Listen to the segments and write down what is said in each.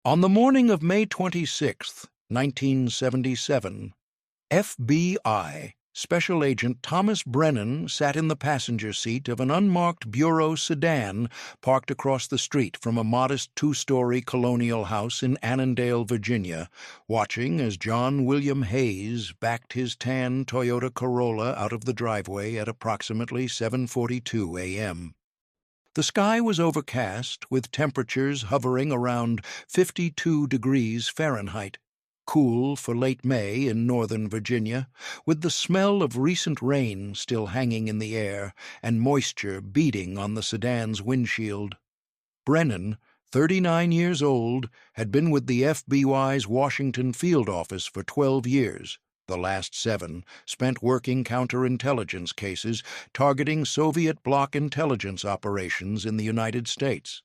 On the morning of May 26, 1977, FBI Special Agent Thomas Brennan sat in the passenger seat of an unmarked Bureau sedan parked across the street from a modest two-story colonial house in Annandale, Virginia, watching as John William Hayes backed his tan Toyota Corolla out of the driveway at approximately 7:42 a.m. The sky was overcast, with temperatures hovering around 52 degrees Fahrenheit, cool for late May in northern Virginia, with the smell of recent rain still hanging in the air and moisture beading on the sedan's windshield. Brennan, 39 years old, had been with the FBI's Washington field office for 12 years. The last 7 spent working counterintelligence cases targeting Soviet bloc intelligence operations in the United States.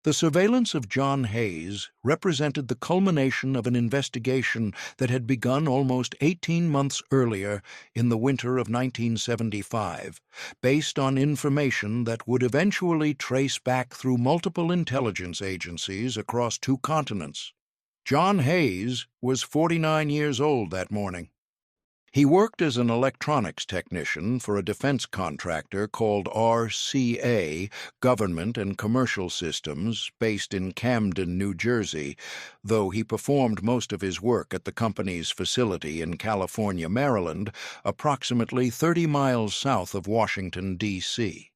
The surveillance of John Hayes represented the culmination of an investigation that had begun almost 18 months earlier in the winter of 1975, based on information that would eventually trace back through multiple intelligence agencies across 2 continents. John Hayes was 49 years old that morning. He worked as an electronics technician for a defense contractor called RCA, Government and Commercial Systems, based in Camden, New Jersey, though he performed most of his work at the company's facility in California, Maryland, approximately 30 miles south of Washington, D.C.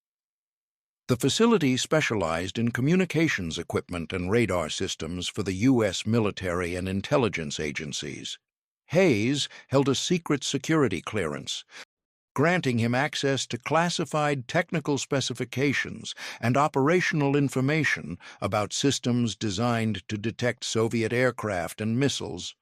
The facility specialized in communications equipment and radar systems for the U.S. military and intelligence agencies. Hayes held a secret security clearance, granting him access to classified technical specifications and operational information about systems designed to detect Soviet aircraft and missiles.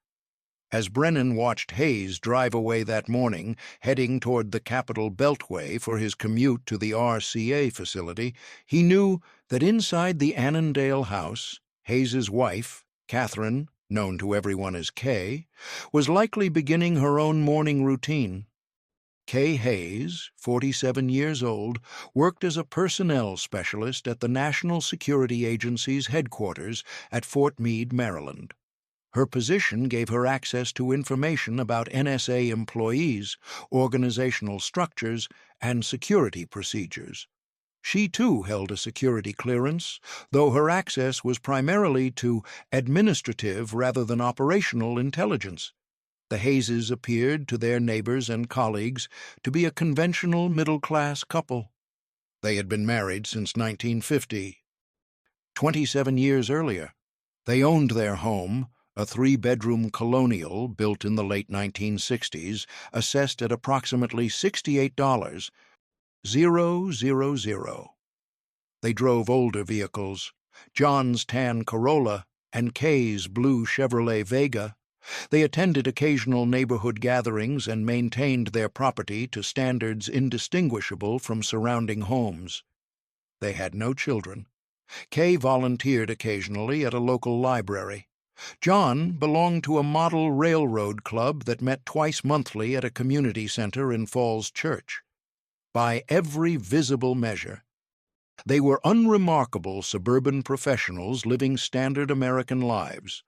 As Brennan watched Hayes drive away that morning, heading toward the Capitol Beltway for his commute to the RCA facility, he knew that inside the Annandale house, Hayes's wife, Katherine, known to everyone as Kay, was likely beginning her own morning routine. Kay Hayes, 47 years old, worked as a personnel specialist at the National Security Agency's headquarters at Fort Meade, Maryland. Her position gave her access to information about NSA employees, organizational structures, and security procedures. She too held a security clearance, though her access was primarily to administrative rather than operational intelligence. The Hayeses appeared to their neighbors and colleagues to be a conventional middle-class couple. They had been married since 1950. 27 years earlier, they owned their home, a 3-bedroom colonial built in the late 1960s, assessed at approximately $68,000. They drove older vehicles, John's tan Corolla and Kay's blue Chevrolet Vega. They attended occasional neighborhood gatherings and maintained their property to standards indistinguishable from surrounding homes. They had no children. Kay volunteered occasionally at a local library. John belonged to a model railroad club that met twice monthly at a community center in Falls Church. By every visible measure, they were unremarkable suburban professionals living standard American lives.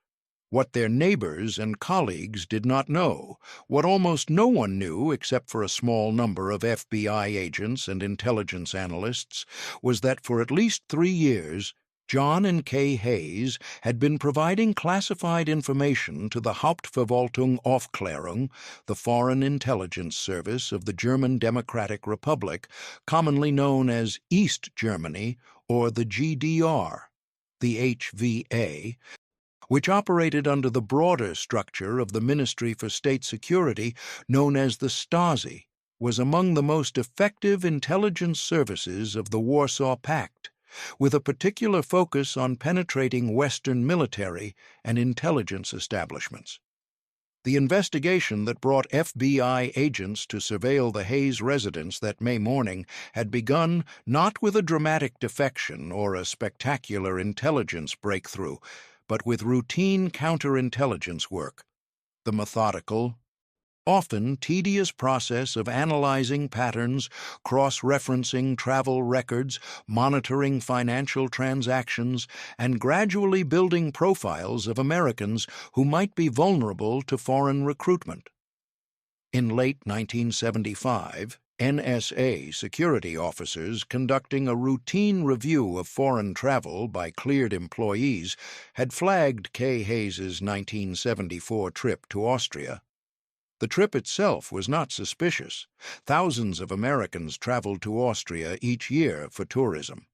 What their neighbors and colleagues did not know, what almost no one knew except for a small number of FBI agents and intelligence analysts, was that for at least 3 years, John and Kay Hayes had been providing classified information to the Hauptverwaltung Aufklärung, the Foreign Intelligence Service of the German Democratic Republic, commonly known as East Germany or the GDR, the HVA, which operated under the broader structure of the Ministry for State Security known as the Stasi, was among the most effective intelligence services of the Warsaw Pact, with a particular focus on penetrating Western military and intelligence establishments. The investigation that brought FBI agents to surveil the Hayes residence that May morning had begun not with a dramatic defection or a spectacular intelligence breakthrough, but with routine counterintelligence work. The methodical, often tedious process of analyzing patterns, cross-referencing travel records, monitoring financial transactions, and gradually building profiles of Americans who might be vulnerable to foreign recruitment. In late 1975, NSA security officers conducting a routine review of foreign travel by cleared employees had flagged Kay Hayes's 1974 trip to Austria. The trip itself was not suspicious. Thousands of Americans traveled to Austria each year for tourism.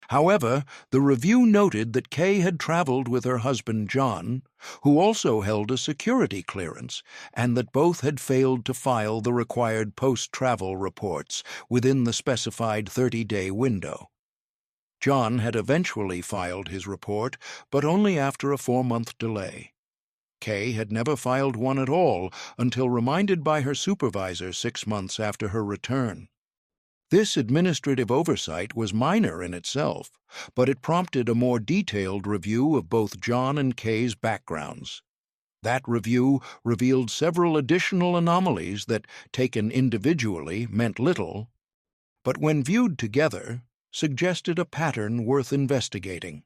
However, the review noted that Kay had traveled with her husband John, who also held a security clearance, and that both had failed to file the required post-travel reports within the specified 30-day window. John had eventually filed his report, but only after a 4-month delay. Kay had never filed one at all until reminded by her supervisor 6 months after her return. This administrative oversight was minor in itself, but it prompted a more detailed review of both John and Kay's backgrounds. That review revealed several additional anomalies that, taken individually, meant little, but when viewed together, suggested a pattern worth investigating.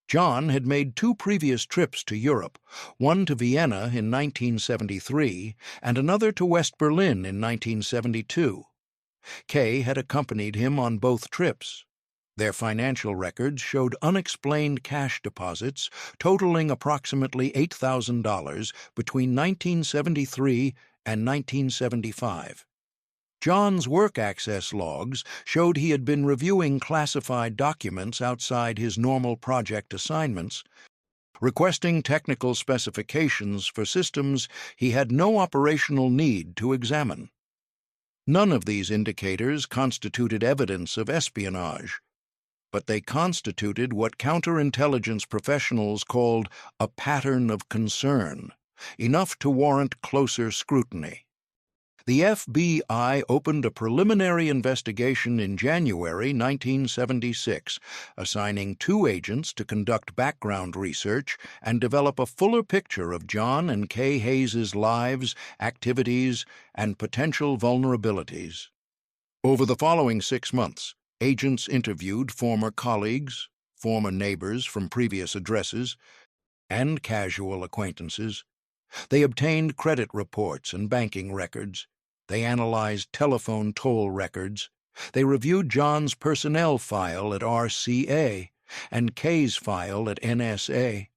John had made 2 previous trips to Europe, one to Vienna in 1973 and another to West Berlin in 1972. Kay had accompanied him on both trips. Their financial records showed unexplained cash deposits totaling approximately $8,000 between 1973 and 1975. John's work access logs showed he had been reviewing classified documents outside his normal project assignments, requesting technical specifications for systems he had no operational need to examine. None of these indicators constituted evidence of espionage, but they constituted what counterintelligence professionals called a pattern of concern, enough to warrant closer scrutiny. The FBI opened a preliminary investigation in January 1976, assigning 2 agents to conduct background research and develop a fuller picture of John and Kay Hayes's lives, activities, and potential vulnerabilities. Over the following 6 months, agents interviewed former colleagues, former neighbors from previous addresses, and casual acquaintances. They obtained credit reports and banking records. They analyzed telephone toll records. They reviewed John's personnel file at RCA and Kay's file at NSA.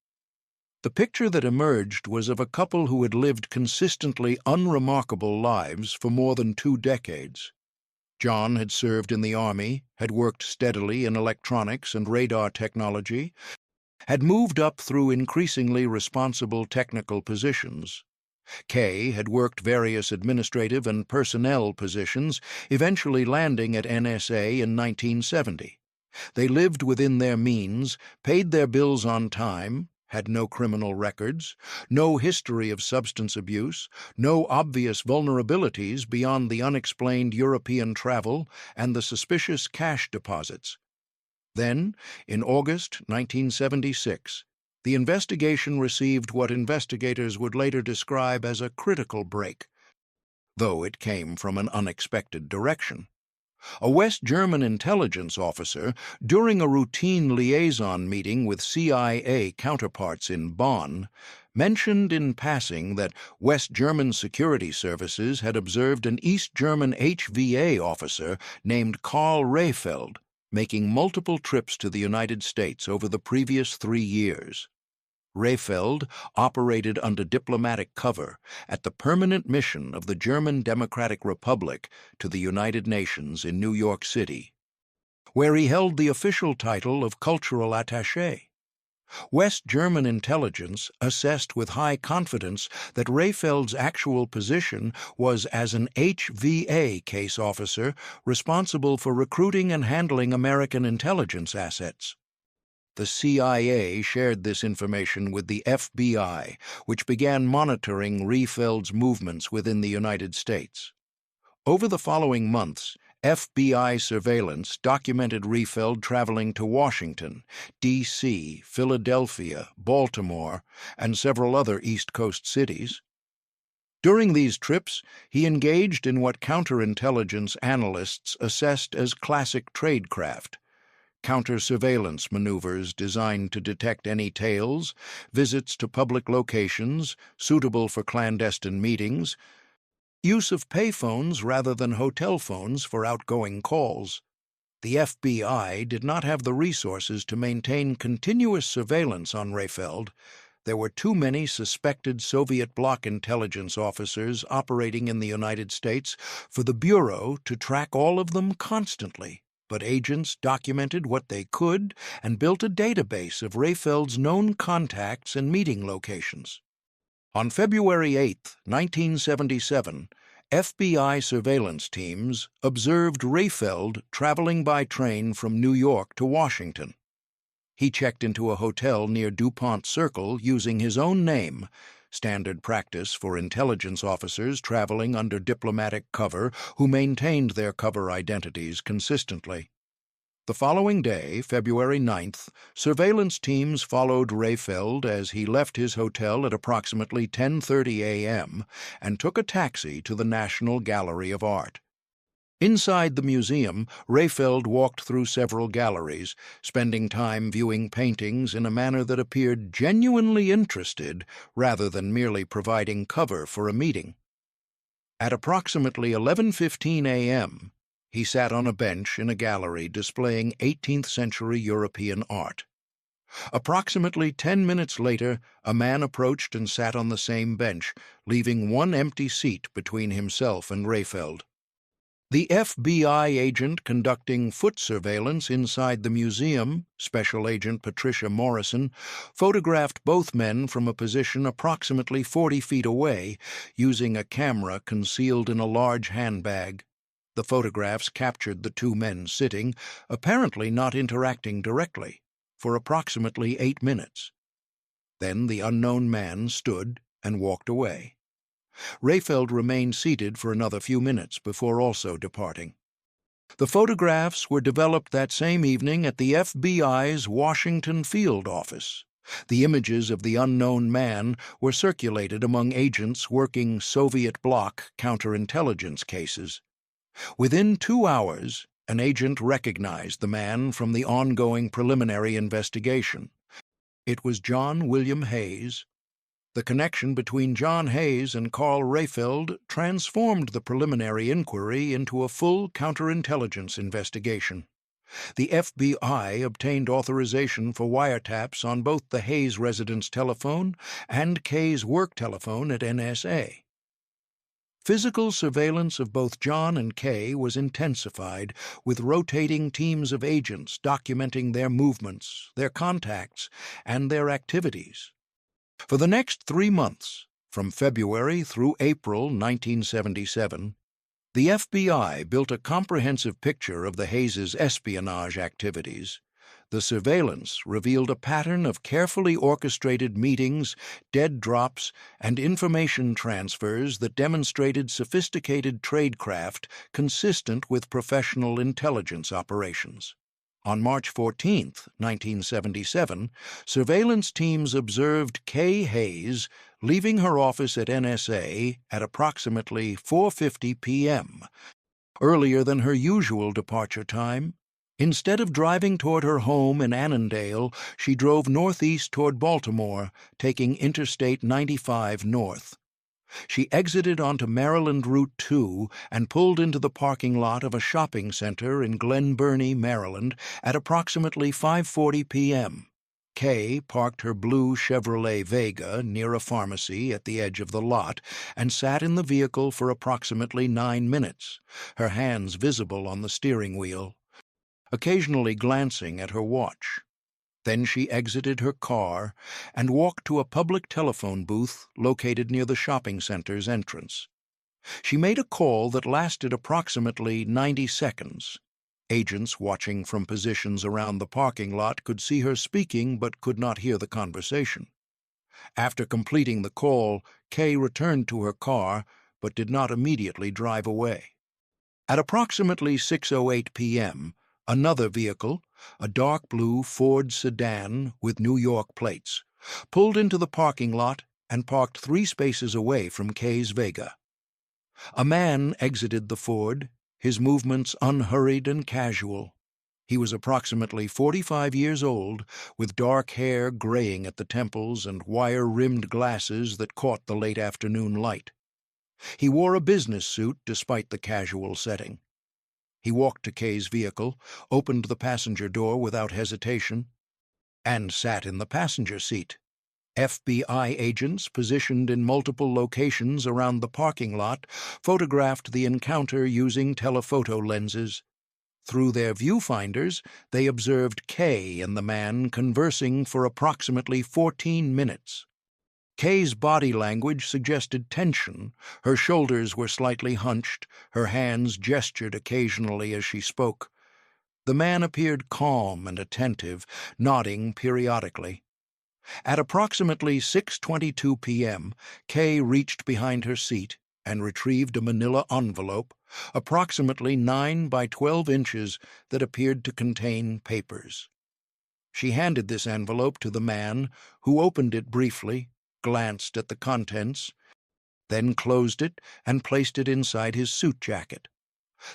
The picture that emerged was of a couple who had lived consistently unremarkable lives for more than 2 decades. John had served in the Army, had worked steadily in electronics and radar technology, had moved up through increasingly responsible technical positions. Kay had worked various administrative and personnel positions, eventually landing at NSA in 1970. They lived within their means, paid their bills on time, had no criminal records, no history of substance abuse, no obvious vulnerabilities beyond the unexplained European travel and the suspicious cash deposits. Then, in August 1976, the investigation received what investigators would later describe as a critical break, though it came from an unexpected direction. A West German intelligence officer, during a routine liaison meeting with CIA counterparts in Bonn, mentioned in passing that West German security services had observed an East German HVA officer named Karl Rehfeld making multiple trips to the United States over the previous 3 years. Rehfeld operated under diplomatic cover at the permanent mission of the German Democratic Republic to the United Nations in New York City, where he held the official title of cultural attaché. West German intelligence assessed with high confidence that Rehfeld's actual position was as an HVA case officer responsible for recruiting and handling American intelligence assets. The CIA shared this information with the FBI, which began monitoring Rehfeld's movements within the United States. Over the following months, FBI surveillance documented Rehfeld traveling to Washington, D.C., Philadelphia, Baltimore, and several other East Coast cities. During these trips, he engaged in what counterintelligence analysts assessed as classic tradecraft: counter-surveillance maneuvers designed to detect any tails, visits to public locations suitable for clandestine meetings, use of payphones rather than hotel phones for outgoing calls. The FBI did not have the resources to maintain continuous surveillance on Rehfeld. There were too many suspected Soviet bloc intelligence officers operating in the United States for the Bureau to track all of them constantly. But agents documented what they could and built a database of Rehfeld's known contacts and meeting locations. On February 8, 1977, FBI surveillance teams observed Rehfeld traveling by train from New York to Washington. He checked into a hotel near DuPont Circle using his own name, standard practice for intelligence officers traveling under diplomatic cover who maintained their cover identities consistently. The following day, February 9th, surveillance teams followed Rehfeld as he left his hotel at approximately 10:30 a.m. and took a taxi to the National Gallery of Art. Inside the museum, Rehfeld walked through several galleries, spending time viewing paintings in a manner that appeared genuinely interested rather than merely providing cover for a meeting. At approximately 11:15 a.m., he sat on a bench in a gallery displaying 18th-century European art. Approximately 10 minutes later, a man approached and sat on the same bench, leaving one empty seat between himself and Rehfeld. The FBI agent conducting foot surveillance inside the museum, Special Agent Patricia Morrison, photographed both men from a position approximately 40 feet away, using a camera concealed in a large handbag. The photographs captured the two men sitting, apparently not interacting directly, for approximately 8 minutes. Then the unknown man stood and walked away. Rehfeld remained seated for another few minutes before also departing. The photographs were developed that same evening at the FBI's Washington field office. The images of the unknown man were circulated among agents working Soviet bloc counterintelligence cases. Within 2 hours, an agent recognized the man from the ongoing preliminary investigation. It was John William Hayes. The connection between John Hayes and Carl Rehfeld transformed the preliminary inquiry into a full counterintelligence investigation. The FBI obtained authorization for wiretaps on both the Hayes residence telephone and Kay's work telephone at NSA. Physical surveillance of both John and Kay was intensified, with rotating teams of agents documenting their movements, their contacts, and their activities. For the next 3 months, from February through April 1977, the FBI built a comprehensive picture of the Hayes' espionage activities. The surveillance revealed a pattern of carefully orchestrated meetings, dead drops, and information transfers that demonstrated sophisticated tradecraft consistent with professional intelligence operations. On March 14, 1977, surveillance teams observed Kay Hayes leaving her office at NSA at approximately 4:50 p.m., earlier than her usual departure time. Instead of driving toward her home in Annandale, she drove northeast toward Baltimore, taking Interstate 95 north. She exited onto Maryland Route 2 and pulled into the parking lot of a shopping center in Glen Burnie, Maryland, at approximately 5:40 p.m. Kay parked her blue Chevrolet Vega near a pharmacy at the edge of the lot and sat in the vehicle for approximately 9 minutes, her hands visible on the steering wheel, occasionally glancing at her watch. Then she exited her car and walked to a public telephone booth located near the shopping center's entrance. She made a call that lasted approximately 90 seconds. Agents watching from positions around the parking lot could see her speaking but could not hear the conversation. After completing the call, Kay returned to her car but did not immediately drive away. At approximately 6:08 p.m., another vehicle, a dark blue Ford sedan with New York plates, pulled into the parking lot and parked 3 spaces away from Kay's Vega. A man exited the Ford, his movements unhurried and casual. He was approximately 45 years old, with dark hair graying at the temples and wire-rimmed glasses that caught the late afternoon light. He wore a business suit despite the casual setting. He walked to Kay's vehicle, opened the passenger door without hesitation, and sat in the passenger seat. FBI agents positioned in multiple locations around the parking lot photographed the encounter using telephoto lenses. Through their viewfinders, they observed Kay and the man conversing for approximately 14 minutes. Kay's body language suggested tension. Her shoulders were slightly hunched, her hands gestured occasionally as she spoke. The man appeared calm and attentive, nodding periodically. At approximately 6:22 p.m., Kay reached behind her seat and retrieved a manila envelope, approximately 9 by 12 inches, that appeared to contain papers. She handed this envelope to the man, who opened it briefly, glanced at the contents, then closed it and placed it inside his suit jacket.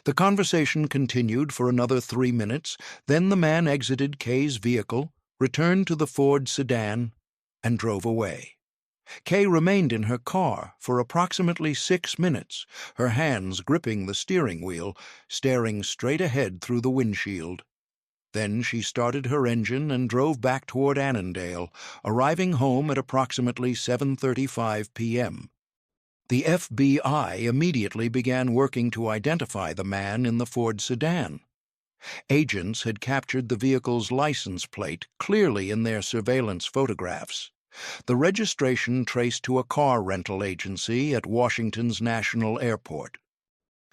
The conversation continued for another 3 minutes, then the man exited Kay's vehicle, returned to the Ford sedan, and drove away. Kay remained in her car for approximately 6 minutes, her hands gripping the steering wheel, staring straight ahead through the windshield. Then she started her engine and drove back toward Annandale, arriving home at approximately 7:35 p.m. The FBI immediately began working to identify the man in the Ford sedan. Agents had captured the vehicle's license plate clearly in their surveillance photographs. The registration traced to a car rental agency at Washington's National Airport.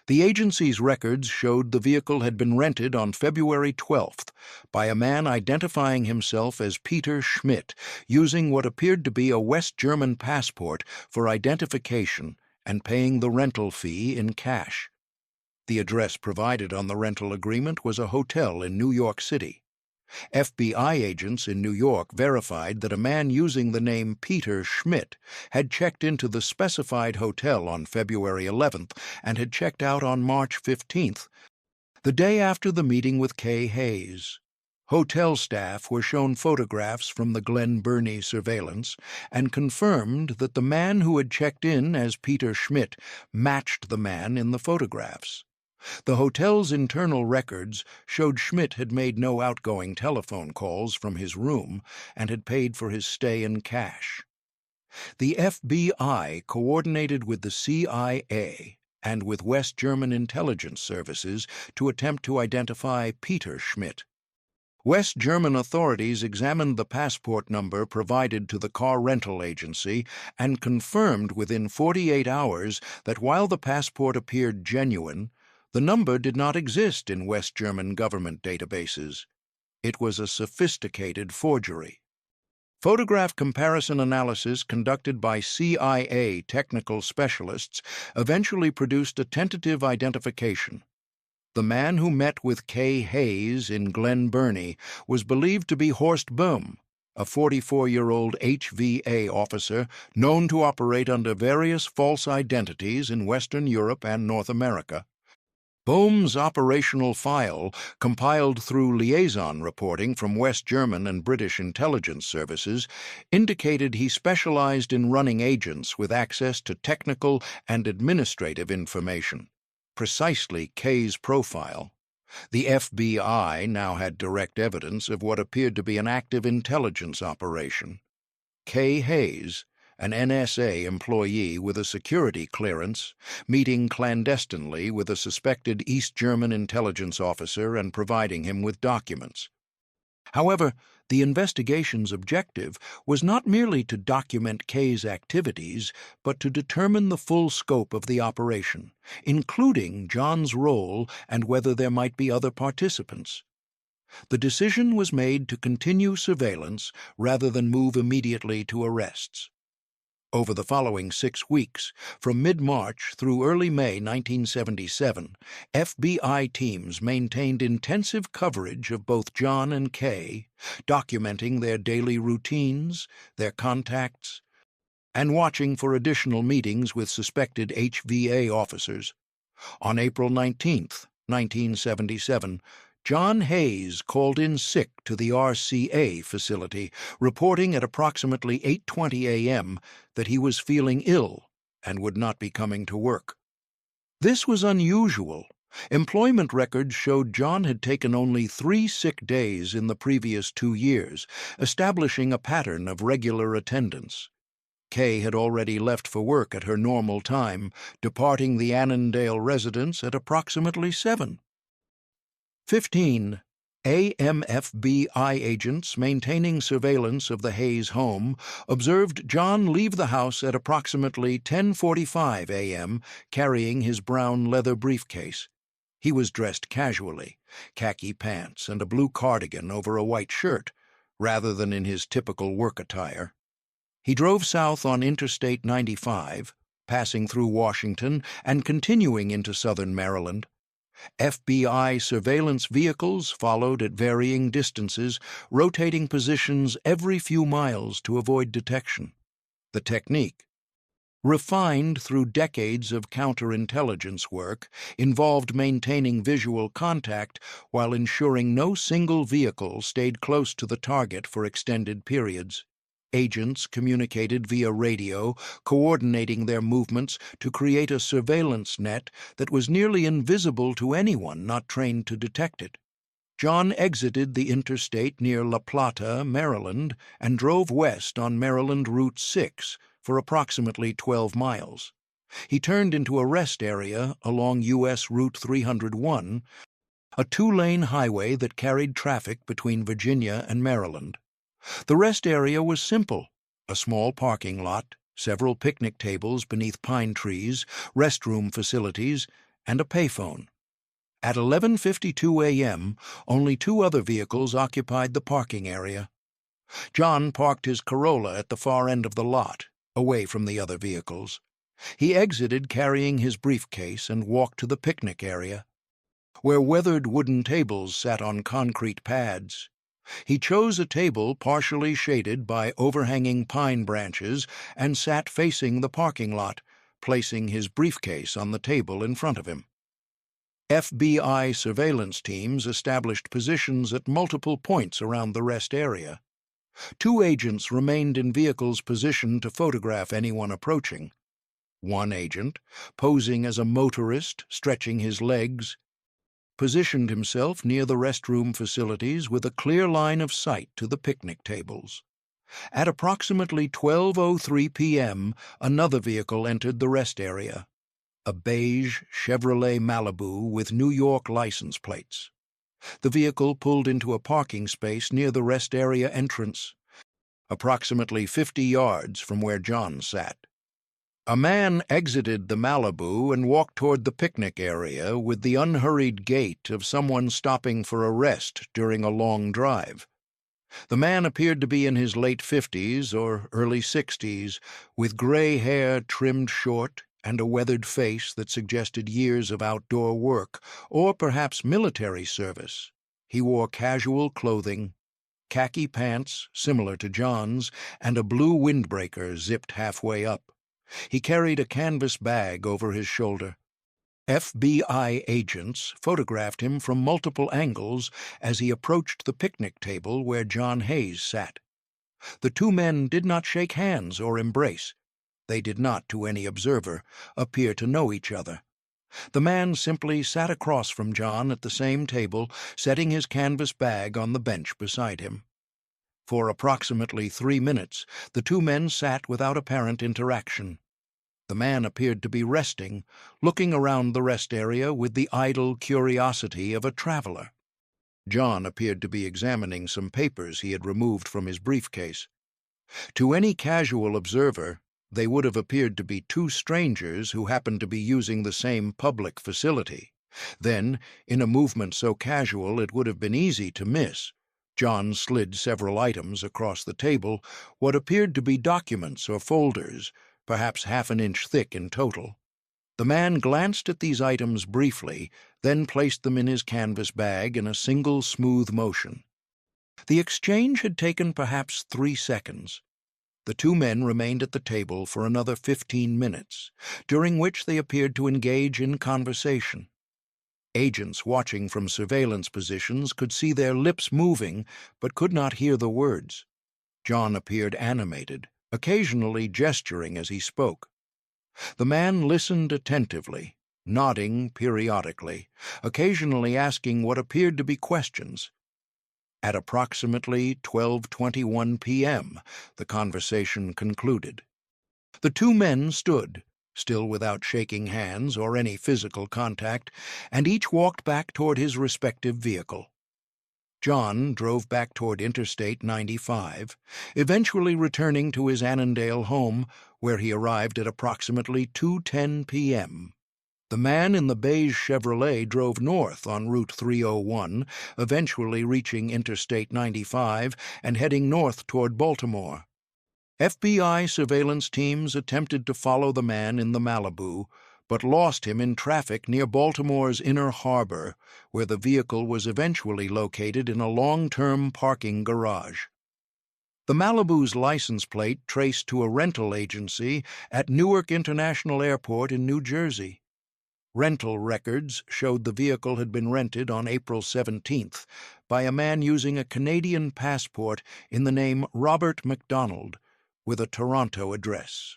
The agency's records showed the vehicle had been rented on February 12th by a man identifying himself as Peter Schmidt, using what appeared to be a West German passport for identification and paying the rental fee in cash. The address provided on the rental agreement was a hotel in New York City. FBI agents in New York verified that a man using the name Peter Schmidt had checked into the specified hotel on February 11th and had checked out on March 15th, the day after the meeting with Kay Hayes. Hotel staff were shown photographs from the Glen Burnie surveillance and confirmed that the man who had checked in as Peter Schmidt matched the man in the photographs. The hotel's internal records showed Schmidt had made no outgoing telephone calls from his room and had paid for his stay in cash. The FBI coordinated with the CIA and with West German intelligence services to attempt to identify Peter Schmidt. West German authorities examined the passport number provided to the car rental agency and confirmed within 48 hours that while the passport appeared genuine, the number did not exist in West German government databases. It was a sophisticated forgery. Photograph comparison analysis conducted by CIA technical specialists eventually produced a tentative identification. The man who met with Kay Hayes in Glen Burnie was believed to be Horst Boehm, a 44-year-old HVA officer known to operate under various false identities in Western Europe and North America. Boehm's operational file, compiled through liaison reporting from West German and British intelligence services, indicated he specialized in running agents with access to technical and administrative information, precisely Kay's profile. The FBI now had direct evidence of what appeared to be an active intelligence operation. Kay Hayes, an NSA employee with a security clearance, meeting clandestinely with a suspected East German intelligence officer and providing him with documents. However, the investigation's objective was not merely to document Kay's activities, but to determine the full scope of the operation, including John's role and whether there might be other participants. The decision was made to continue surveillance rather than move immediately to arrests. Over the following 6 weeks, from mid-March through early May 1977, FBI teams maintained intensive coverage of both John and Kay, documenting their daily routines, their contacts, and watching for additional meetings with suspected HVA officers. On April 19, 1977, John Hayes called in sick to the RCA facility, reporting at approximately 8:20 a.m. that he was feeling ill and would not be coming to work. This was unusual. Employment records showed John had taken only 3 sick days in the previous 2 years, establishing a pattern of regular attendance. Kay had already left for work at her normal time, departing the Annandale residence at approximately 7. 15. AMFBI agents maintaining surveillance of the Hayes home observed John leave the house at approximately 10:45 a.m. carrying his brown leather briefcase. He was dressed casually, khaki pants and a blue cardigan over a white shirt, rather than in his typical work attire. He drove south on Interstate 95, passing through Washington and continuing into southern Maryland. FBI surveillance vehicles followed at varying distances, rotating positions every few miles to avoid detection. The technique, refined through decades of counterintelligence work, involved maintaining visual contact while ensuring no single vehicle stayed close to the target for extended periods. Agents communicated via radio, coordinating their movements to create a surveillance net that was nearly invisible to anyone not trained to detect it. John exited the interstate near La Plata, Maryland, and drove west on Maryland Route 6 for approximately 12 miles. He turned into a rest area along U.S. Route 301, a 2-lane highway that carried traffic between Virginia and Maryland. The rest area was simple: a small parking lot, several picnic tables beneath pine trees, restroom facilities, and a payphone. At 11:52 a.m., only 2 other vehicles occupied the parking area. John parked his Corolla at the far end of the lot, away from the other vehicles. He exited carrying his briefcase and walked to the picnic area, where weathered wooden tables sat on concrete pads. He chose a table partially shaded by overhanging pine branches and sat facing the parking lot, placing his briefcase on the table in front of him. FBI surveillance teams established positions at multiple points around the rest area. 2 agents remained in vehicles positioned to photograph anyone approaching. One agent, posing as a motorist stretching his legs, positioned himself near the restroom facilities with a clear line of sight to the picnic tables. At approximately 12:03 p.m., another vehicle entered the rest area, a beige Chevrolet Malibu with New York license plates. The vehicle pulled into a parking space near the rest area entrance, approximately 50 yards from where John sat. A man exited the Malibu and walked toward the picnic area with the unhurried gait of someone stopping for a rest during a long drive. The man appeared to be in his late 50s or early 60s, with gray hair trimmed short and a weathered face that suggested years of outdoor work, or perhaps military service. He wore casual clothing, khaki pants similar to John's, and a blue windbreaker zipped halfway up. He carried a canvas bag over his shoulder. FBI agents photographed him from multiple angles as he approached the picnic table where John Hayes sat. The 2 men did not shake hands or embrace. They did not, to any observer, appear to know each other. The man simply sat across from John at the same table, setting his canvas bag on the bench beside him. For approximately 3 minutes, the 2 men sat without apparent interaction. The man appeared to be resting, looking around the rest area with the idle curiosity of a traveler. John appeared to be examining some papers he had removed from his briefcase. To any casual observer, they would have appeared to be 2 strangers who happened to be using the same public facility. Then, in a movement so casual it would have been easy to miss, John slid several items across the table, what appeared to be documents or folders, perhaps half an inch thick in total. The man glanced at these items briefly, then placed them in his canvas bag in a single smooth motion. The exchange had taken perhaps 3 seconds. The two men remained at the table for another 15 minutes, during which they appeared to engage in conversation. Agents watching from surveillance positions could see their lips moving, but could not hear the words. John appeared animated, occasionally gesturing as he spoke. The man listened attentively, nodding periodically, occasionally asking what appeared to be questions. At approximately 12:21 p.m., the conversation concluded. The two men stood, still without shaking hands or any physical contact, and each walked back toward his respective vehicle. John drove back toward Interstate 95, eventually returning to his Annandale home, where he arrived at approximately 2:10 p.m. The man in the beige Chevrolet drove north on Route 301, eventually reaching Interstate 95 and heading north toward Baltimore. FBI surveillance teams attempted to follow the man in the Malibu, but lost him in traffic near Baltimore's Inner Harbor, where the vehicle was eventually located in a long-term parking garage. The Malibu's license plate traced to a rental agency at Newark International Airport in New Jersey. Rental records showed the vehicle had been rented on April 17th by a man using a Canadian passport in the name Robert MacDonald, with a Toronto address.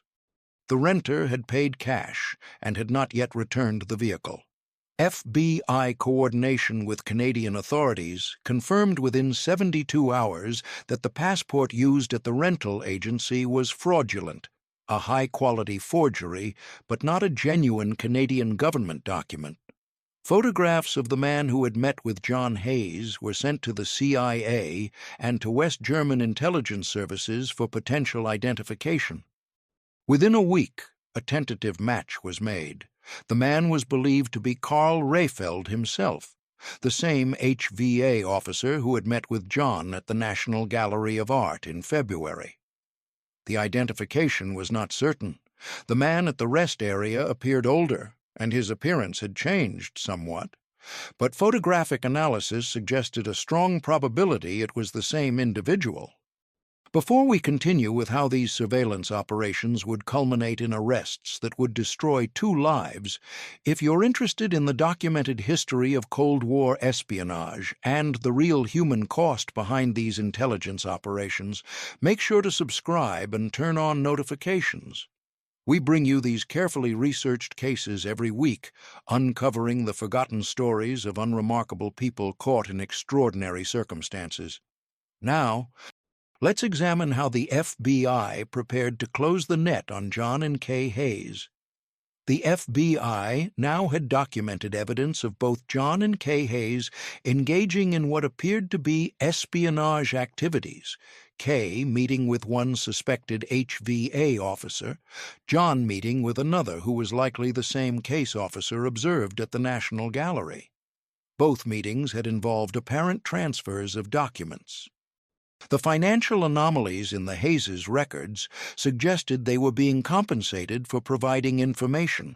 The renter had paid cash and had not yet returned the vehicle. FBI coordination with Canadian authorities confirmed within 72 hours that the passport used at the rental agency was fraudulent, a high-quality forgery, but not a genuine Canadian government document. Photographs of the man who had met with John Hayes were sent to the CIA and to West German intelligence services for potential identification. Within a week, a tentative match was made. The man was believed to be Karl Rehfeld himself, the same HVA officer who had met with John at the National Gallery of Art in February. The identification was not certain. The man at the rest area appeared older, and his appearance had changed somewhat. But photographic analysis suggested a strong probability it was the same individual. Before we continue with how these surveillance operations would culminate in arrests that would destroy 2 lives, if you're interested in the documented history of Cold War espionage and the real human cost behind these intelligence operations, make sure to subscribe and turn on notifications. We bring you these carefully researched cases every week, uncovering the forgotten stories of unremarkable people caught in extraordinary circumstances. Now, let's examine how the FBI prepared to close the net on John and Kay Hayes. The FBI now had documented evidence of both John and Kay Hayes engaging in what appeared to be espionage activities, Kay meeting with one suspected HVA officer, John meeting with another who was likely the same case officer observed at the National Gallery. Both meetings had involved apparent transfers of documents. The financial anomalies in the Hayes' records suggested they were being compensated for providing information.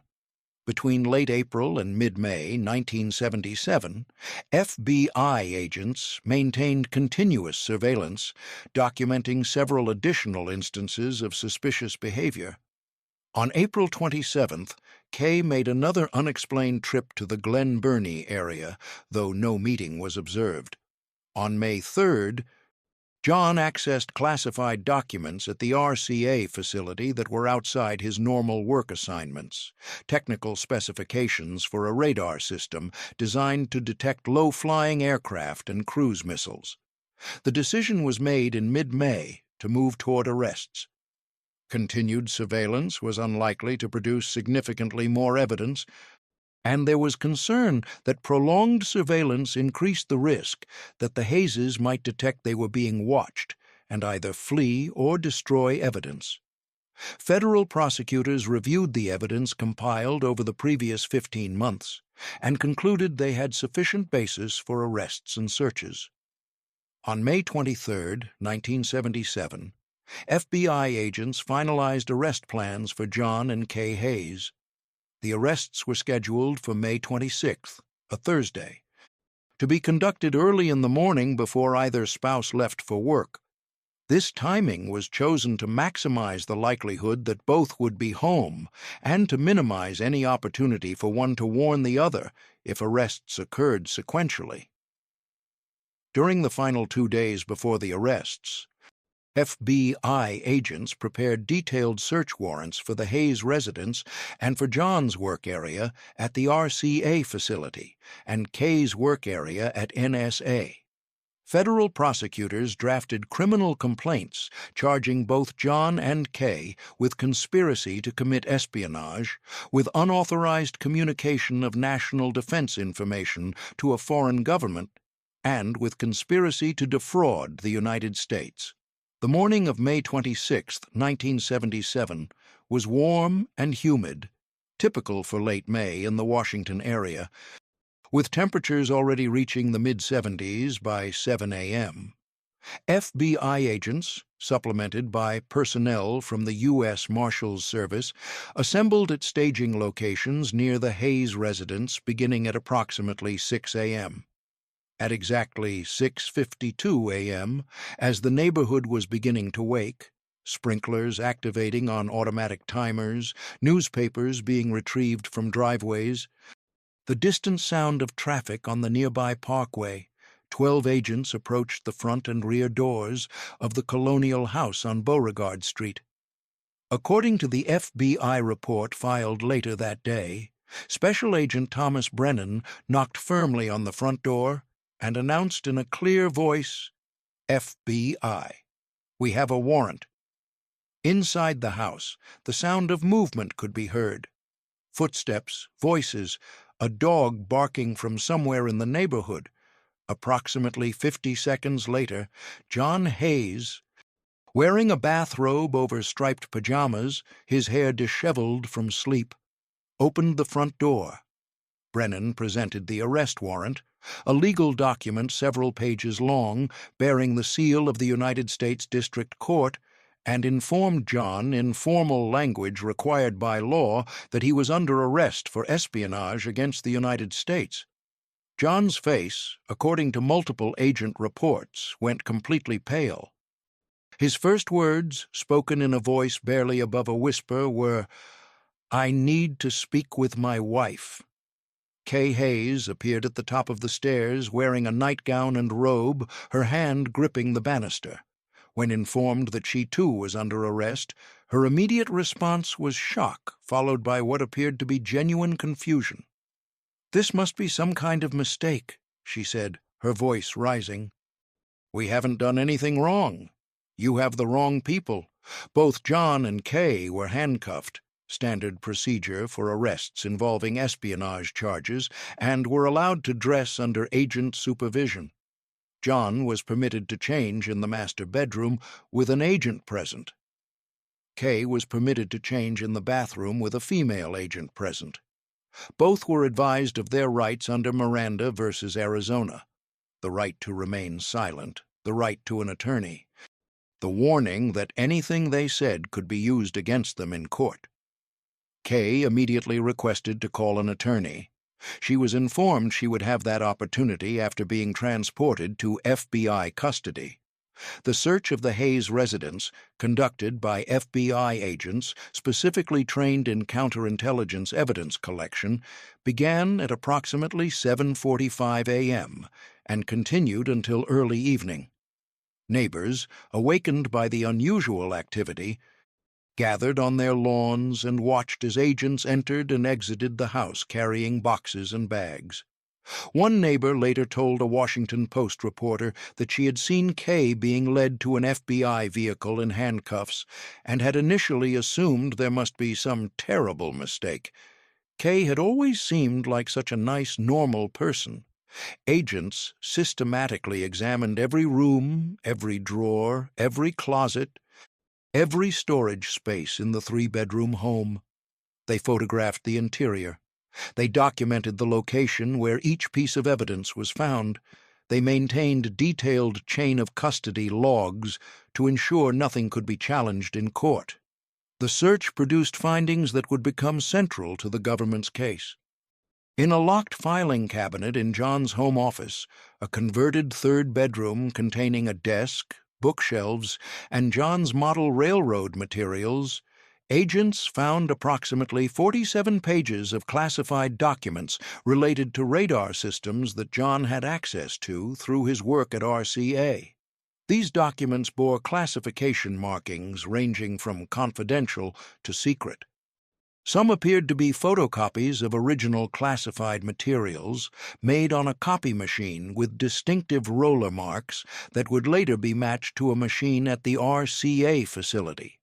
Between late April and mid-May 1977, FBI agents maintained continuous surveillance, documenting several additional instances of suspicious behavior. On April 27th, Kay made another unexplained trip to the Glen Burnie area, though no meeting was observed. On May 3rd, John accessed classified documents at the RCA facility that were outside his normal work assignments, technical specifications for a radar system designed to detect low-flying aircraft and cruise missiles. The decision was made in mid-May to move toward arrests. Continued surveillance was unlikely to produce significantly more evidence, and there was concern that prolonged surveillance increased the risk that the Hayeses might detect they were being watched and either flee or destroy evidence. Federal prosecutors reviewed the evidence compiled over the previous 15 months and concluded they had sufficient basis for arrests and searches. On May 23, 1977, FBI agents finalized arrest plans for John and Kay Hayes. The arrests were scheduled for May 26th, a Thursday, to be conducted early in the morning before either spouse left for work. This timing was chosen to maximize the likelihood that both would be home and to minimize any opportunity for one to warn the other if arrests occurred sequentially. During the final 2 days before the arrests, FBI agents prepared detailed search warrants for the Hayes residence and for John's work area at the RCA facility and Kay's work area at NSA. Federal prosecutors drafted criminal complaints charging both John and Kay with conspiracy to commit espionage, with unauthorized communication of national defense information to a foreign government, and with conspiracy to defraud the United States. The morning of May 26, 1977, was warm and humid, typical for late May in the Washington area, with temperatures already reaching the mid-70s by 7 a.m. FBI agents, supplemented by personnel from the U.S. Marshals Service, assembled at staging locations near the Hayes residence beginning at approximately 6 a.m. At exactly 6:52 a.m., as the neighborhood was beginning to wake, sprinklers activating on automatic timers, newspapers being retrieved from driveways, the distant sound of traffic on the nearby parkway, 12 agents approached the front and rear doors of the Colonial House on Beauregard Street. According to the FBI report filed later that day, Special Agent Thomas Brennan knocked firmly on the front door and announced in a clear voice, "FBI, we have a warrant." Inside the house, the sound of movement could be heard. Footsteps, voices, a dog barking from somewhere in the neighborhood. Approximately 50 seconds later, John Hayes, wearing a bathrobe over striped pajamas, his hair disheveled from sleep, opened the front door. Brennan presented the arrest warrant, a legal document several pages long bearing the seal of the United States District Court, and informed John in formal language required by law that he was under arrest for espionage against the United States. John's face, according to multiple agent reports, went completely pale. His first words, spoken in a voice barely above a whisper, were, "I need to speak with my wife." Kay Hayes appeared at the top of the stairs wearing a nightgown and robe, her hand gripping the banister. When informed that she too was under arrest, her immediate response was shock, followed by what appeared to be genuine confusion. "This must be some kind of mistake," she said, her voice rising. "We haven't done anything wrong. You have the wrong people. Both John and Kay were handcuffed, standard procedure for arrests involving espionage charges, and were allowed to dress under agent supervision. John was permitted to change in the master bedroom with an agent present. Kay was permitted to change in the bathroom with a female agent present. Both were advised of their rights under Miranda versus Arizona: the right to remain silent, the right to an attorney, the warning that anything they said could be used against them in court. Kay immediately requested to call an attorney. She was informed she would have that opportunity after being transported to FBI custody. The search of the Hayes residence, conducted by FBI agents specifically trained in counterintelligence evidence collection, began at approximately 7:45 a.m. and continued until early evening. Neighbors, awakened by the unusual activity, gathered on their lawns and watched as agents entered and exited the house carrying boxes and bags. One neighbor later told a Washington Post reporter that she had seen Kay being led to an FBI vehicle in handcuffs and had initially assumed there must be some terrible mistake. Kay had always seemed like such a nice, normal person. Agents systematically examined every room, every drawer, every closet, every storage space in the 3-bedroom home. They photographed the interior. They documented the location where each piece of evidence was found. They maintained detailed chain of custody logs to ensure nothing could be challenged in court. The search produced findings that would become central to the government's case. In a locked filing cabinet in John's home office, a converted 3rd bedroom containing a desk, bookshelves, and John's model railroad materials, agents found approximately 47 pages of classified documents related to radar systems that John had access to through his work at RCA. These documents bore classification markings ranging from confidential to secret. Some appeared to be photocopies of original classified materials made on a copy machine with distinctive roller marks that would later be matched to a machine at the RCA facility.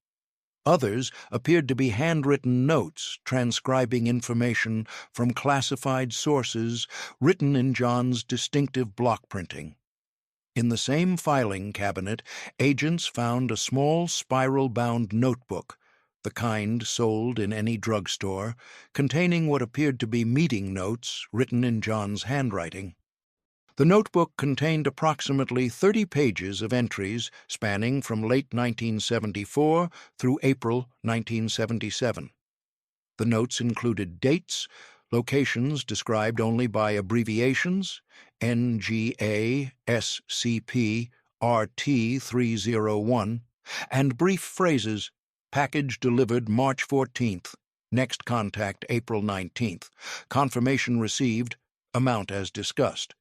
Others appeared to be handwritten notes transcribing information from classified sources written in John's distinctive block printing. In the same filing cabinet, agents found a small spiral-bound notebook, the kind sold in any drugstore, containing what appeared to be meeting notes written in John's handwriting. The notebook contained approximately 30 pages of entries spanning from late 1974 through April 1977. The notes included dates, locations described only by abbreviations, NGA, SCP, RT301, and brief phrases, package delivered March 14th, next contact April 19th, confirmation received, amount as discussed.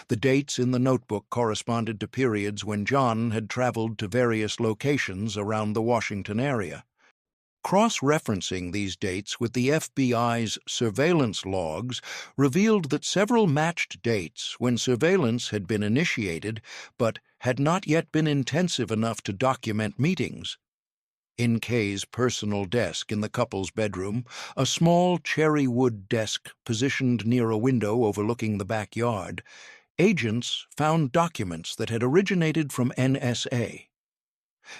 The dates in the notebook corresponded to periods when John had traveled to various locations around the Washington area. Cross-referencing these dates with the FBI's surveillance logs revealed that several matched dates when surveillance had been initiated but had not yet been intensive enough to document meetings. In Kay's personal desk in the couple's bedroom, a small cherry wood desk positioned near a window overlooking the backyard, agents found documents that had originated from NSA.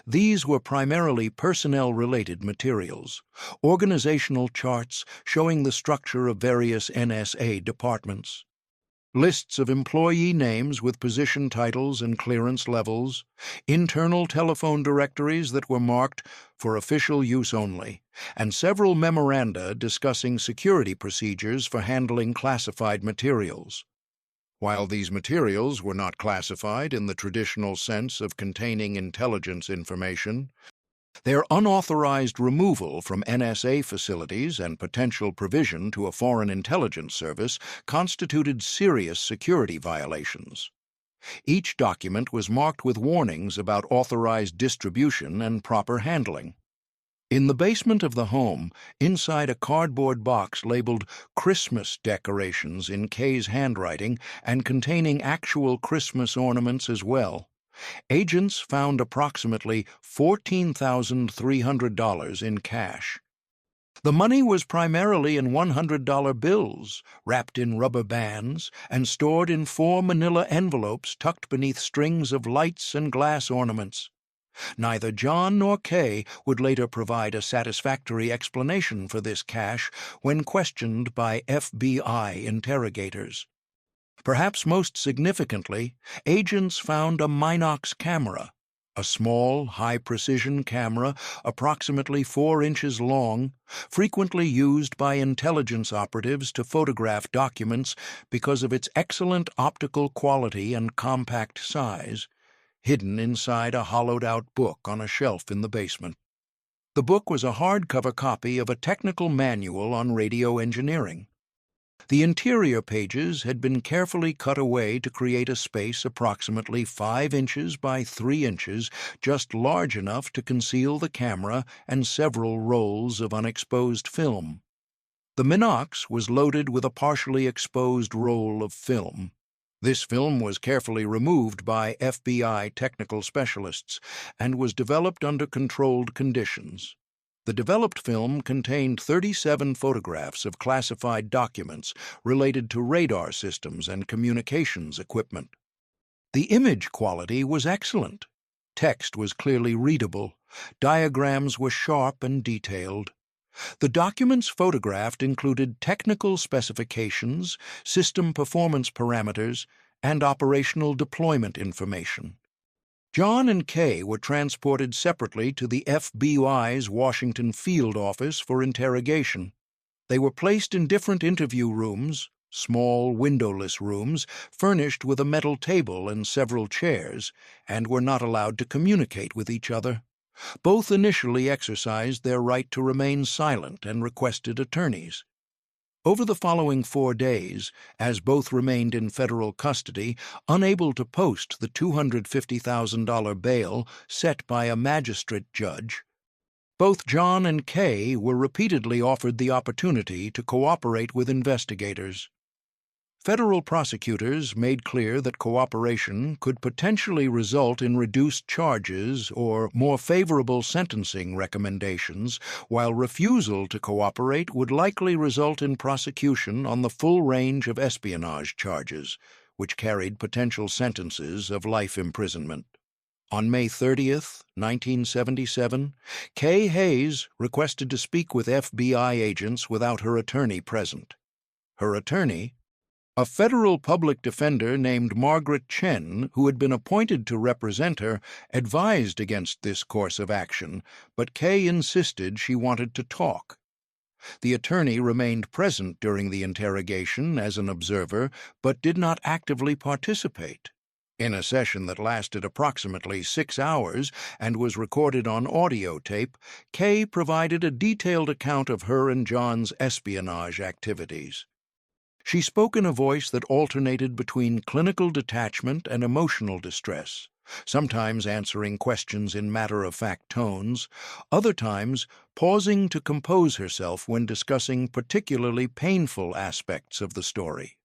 These were primarily personnel-related materials, organizational charts showing the structure of various NSA departments, lists of employee names with position titles and clearance levels, internal telephone directories that were marked for official use only, and several memoranda discussing security procedures for handling classified materials. While these materials were not classified in the traditional sense of containing intelligence information, their unauthorized removal from NSA facilities and potential provision to a foreign intelligence service constituted serious security violations. Each document was marked with warnings about authorized distribution and proper handling. In the basement of the home, inside a cardboard box labeled Christmas decorations in Kay's handwriting and containing actual Christmas ornaments as well, agents found approximately $14,300 in cash. The money was primarily in $100 bills, wrapped in rubber bands, and stored in 4 manila envelopes tucked beneath strings of lights and glass ornaments. Neither John nor Kay would later provide a satisfactory explanation for this cash when questioned by FBI interrogators. Perhaps most significantly, agents found a Minox camera, a small, high-precision camera approximately 4 inches long, frequently used by intelligence operatives to photograph documents because of its excellent optical quality and compact size, hidden inside a hollowed-out book on a shelf in the basement. The book was a hardcover copy of a technical manual on radio engineering. The interior pages had been carefully cut away to create a space approximately 5 inches by 3 inches, just large enough to conceal the camera and several rolls of unexposed film. The Minox was loaded with a partially exposed roll of film. This film was carefully removed by FBI technical specialists and was developed under controlled conditions. The developed film contained 37 photographs of classified documents related to radar systems and communications equipment. The image quality was excellent. Text was clearly readable. Diagrams were sharp and detailed. The documents photographed included technical specifications, system performance parameters, and operational deployment information. John and Kay were transported separately to the FBI's Washington field office for interrogation. They were placed in different interview rooms, small, windowless rooms furnished with a metal table and several chairs, and were not allowed to communicate with each other. Both initially exercised their right to remain silent and requested attorneys. Over the following 4 days, as both remained in federal custody, unable to post the $250,000 bail set by a magistrate judge, both John and Kay were repeatedly offered the opportunity to cooperate with investigators. Federal prosecutors made clear that cooperation could potentially result in reduced charges or more favorable sentencing recommendations, while refusal to cooperate would likely result in prosecution on the full range of espionage charges, which carried potential sentences of life imprisonment. On May 30th, 1977, Kay Hayes requested to speak with FBI agents without her attorney present. Her attorney, a federal public defender named Margaret Chen, who had been appointed to represent her, advised against this course of action, but Kay insisted she wanted to talk. The attorney remained present during the interrogation as an observer, but did not actively participate. In a session that lasted approximately 6 hours and was recorded on audio tape, Kay provided a detailed account of her and John's espionage activities. She spoke in a voice that alternated between clinical detachment and emotional distress, sometimes answering questions in matter-of-fact tones, other times pausing to compose herself when discussing particularly painful aspects of the story.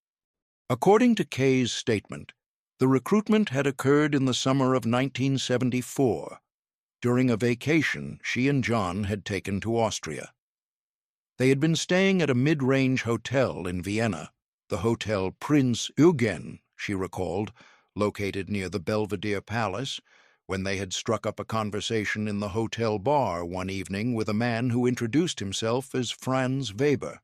According to Kay's statement, the recruitment had occurred in the summer of 1974, during a vacation she and John had taken to Austria. They had been staying at a mid-range hotel in Vienna, the Hotel Prinz Eugen, she recalled, located near the Belvedere Palace, when they had struck up a conversation in the hotel bar one evening with a man who introduced himself as Franz Weber.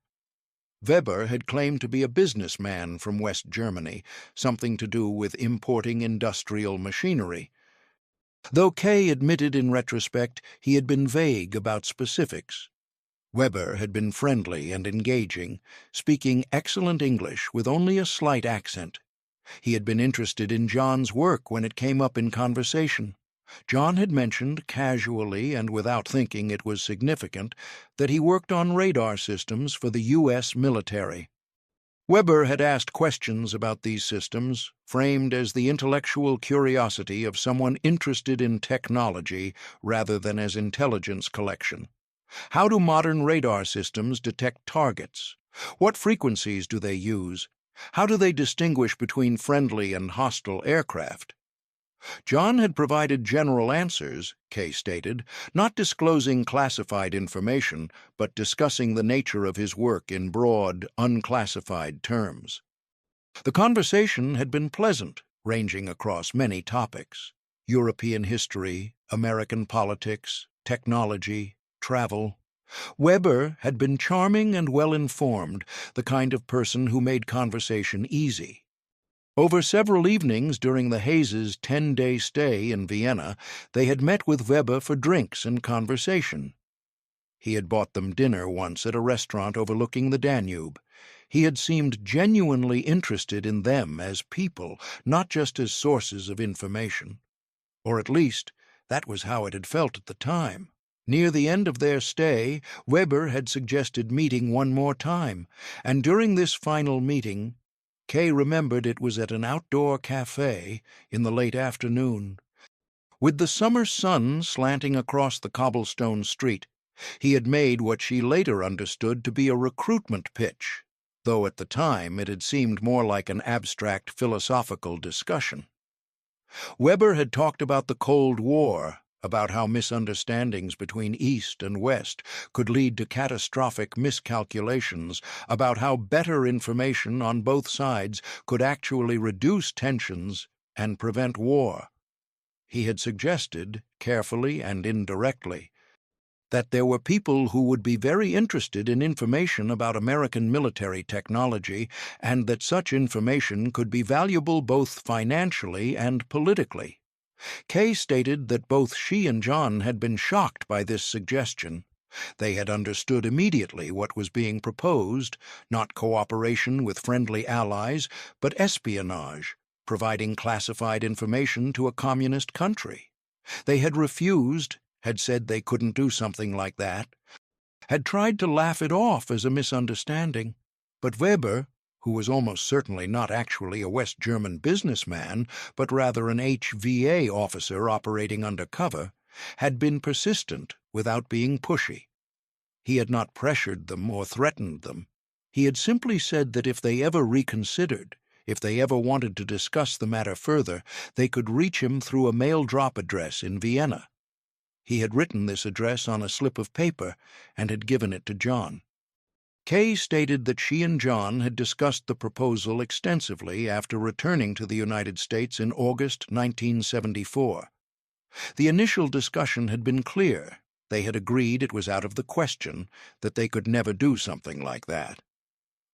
Weber had claimed to be a businessman from West Germany, something to do with importing industrial machinery. Though Kay admitted in retrospect he had been vague about specifics, Weber had been friendly and engaging, speaking excellent English with only a slight accent. He had been interested in John's work when it came up in conversation. John had mentioned, casually and without thinking it was significant, that he worked on radar systems for the U.S. military. Weber had asked questions about these systems, framed as the intellectual curiosity of someone interested in technology rather than as intelligence collection. How do modern radar systems detect targets? What frequencies do they use? How do they distinguish between friendly and hostile aircraft? John had provided general answers, Kay stated, not disclosing classified information, but discussing the nature of his work in broad, unclassified terms. The conversation had been pleasant, ranging across many topics: European history, American politics, technology, travel. Weber had been charming and well-informed, the kind of person who made conversation easy. Over several evenings during the Hayes' 10-day stay in Vienna, they had met with Weber for drinks and conversation. He had bought them dinner once at a restaurant overlooking the Danube. He had seemed genuinely interested in them as people, not just as sources of information. Or at least, that was how it had felt at the time. Near the end of their stay, Weber had suggested meeting one more time, and during this final meeting, Kay remembered it was at an outdoor cafe in the late afternoon. With the summer sun slanting across the cobblestone street, he had made what she later understood to be a recruitment pitch, though at the time it had seemed more like an abstract philosophical discussion. Weber had talked about the Cold War, about how misunderstandings between East and West could lead to catastrophic miscalculations, about how better information on both sides could actually reduce tensions and prevent war. He had suggested, carefully and indirectly, that there were people who would be very interested in information about American military technology, and that such information could be valuable both financially and politically. Kay stated that both she and John had been shocked by this suggestion, They had understood immediately what was being proposed, not cooperation with friendly allies, but espionage, providing classified information to a communist country. They had refused, had said they couldn't do something like that, had tried to laugh it off as a misunderstanding. But Weber, who was almost certainly not actually a West German businessman, but rather an HVA officer operating undercover, had been persistent without being pushy. He had not pressured them or threatened them. He had simply said that if they ever reconsidered, if they ever wanted to discuss the matter further, they could reach him through a mail drop address in Vienna. He had written this address on a slip of paper and had given it to John. Kay stated that she and John had discussed the proposal extensively after returning to the United States in August 1974. The initial discussion had been clear. They had agreed it was out of the question, that they could never do something like that.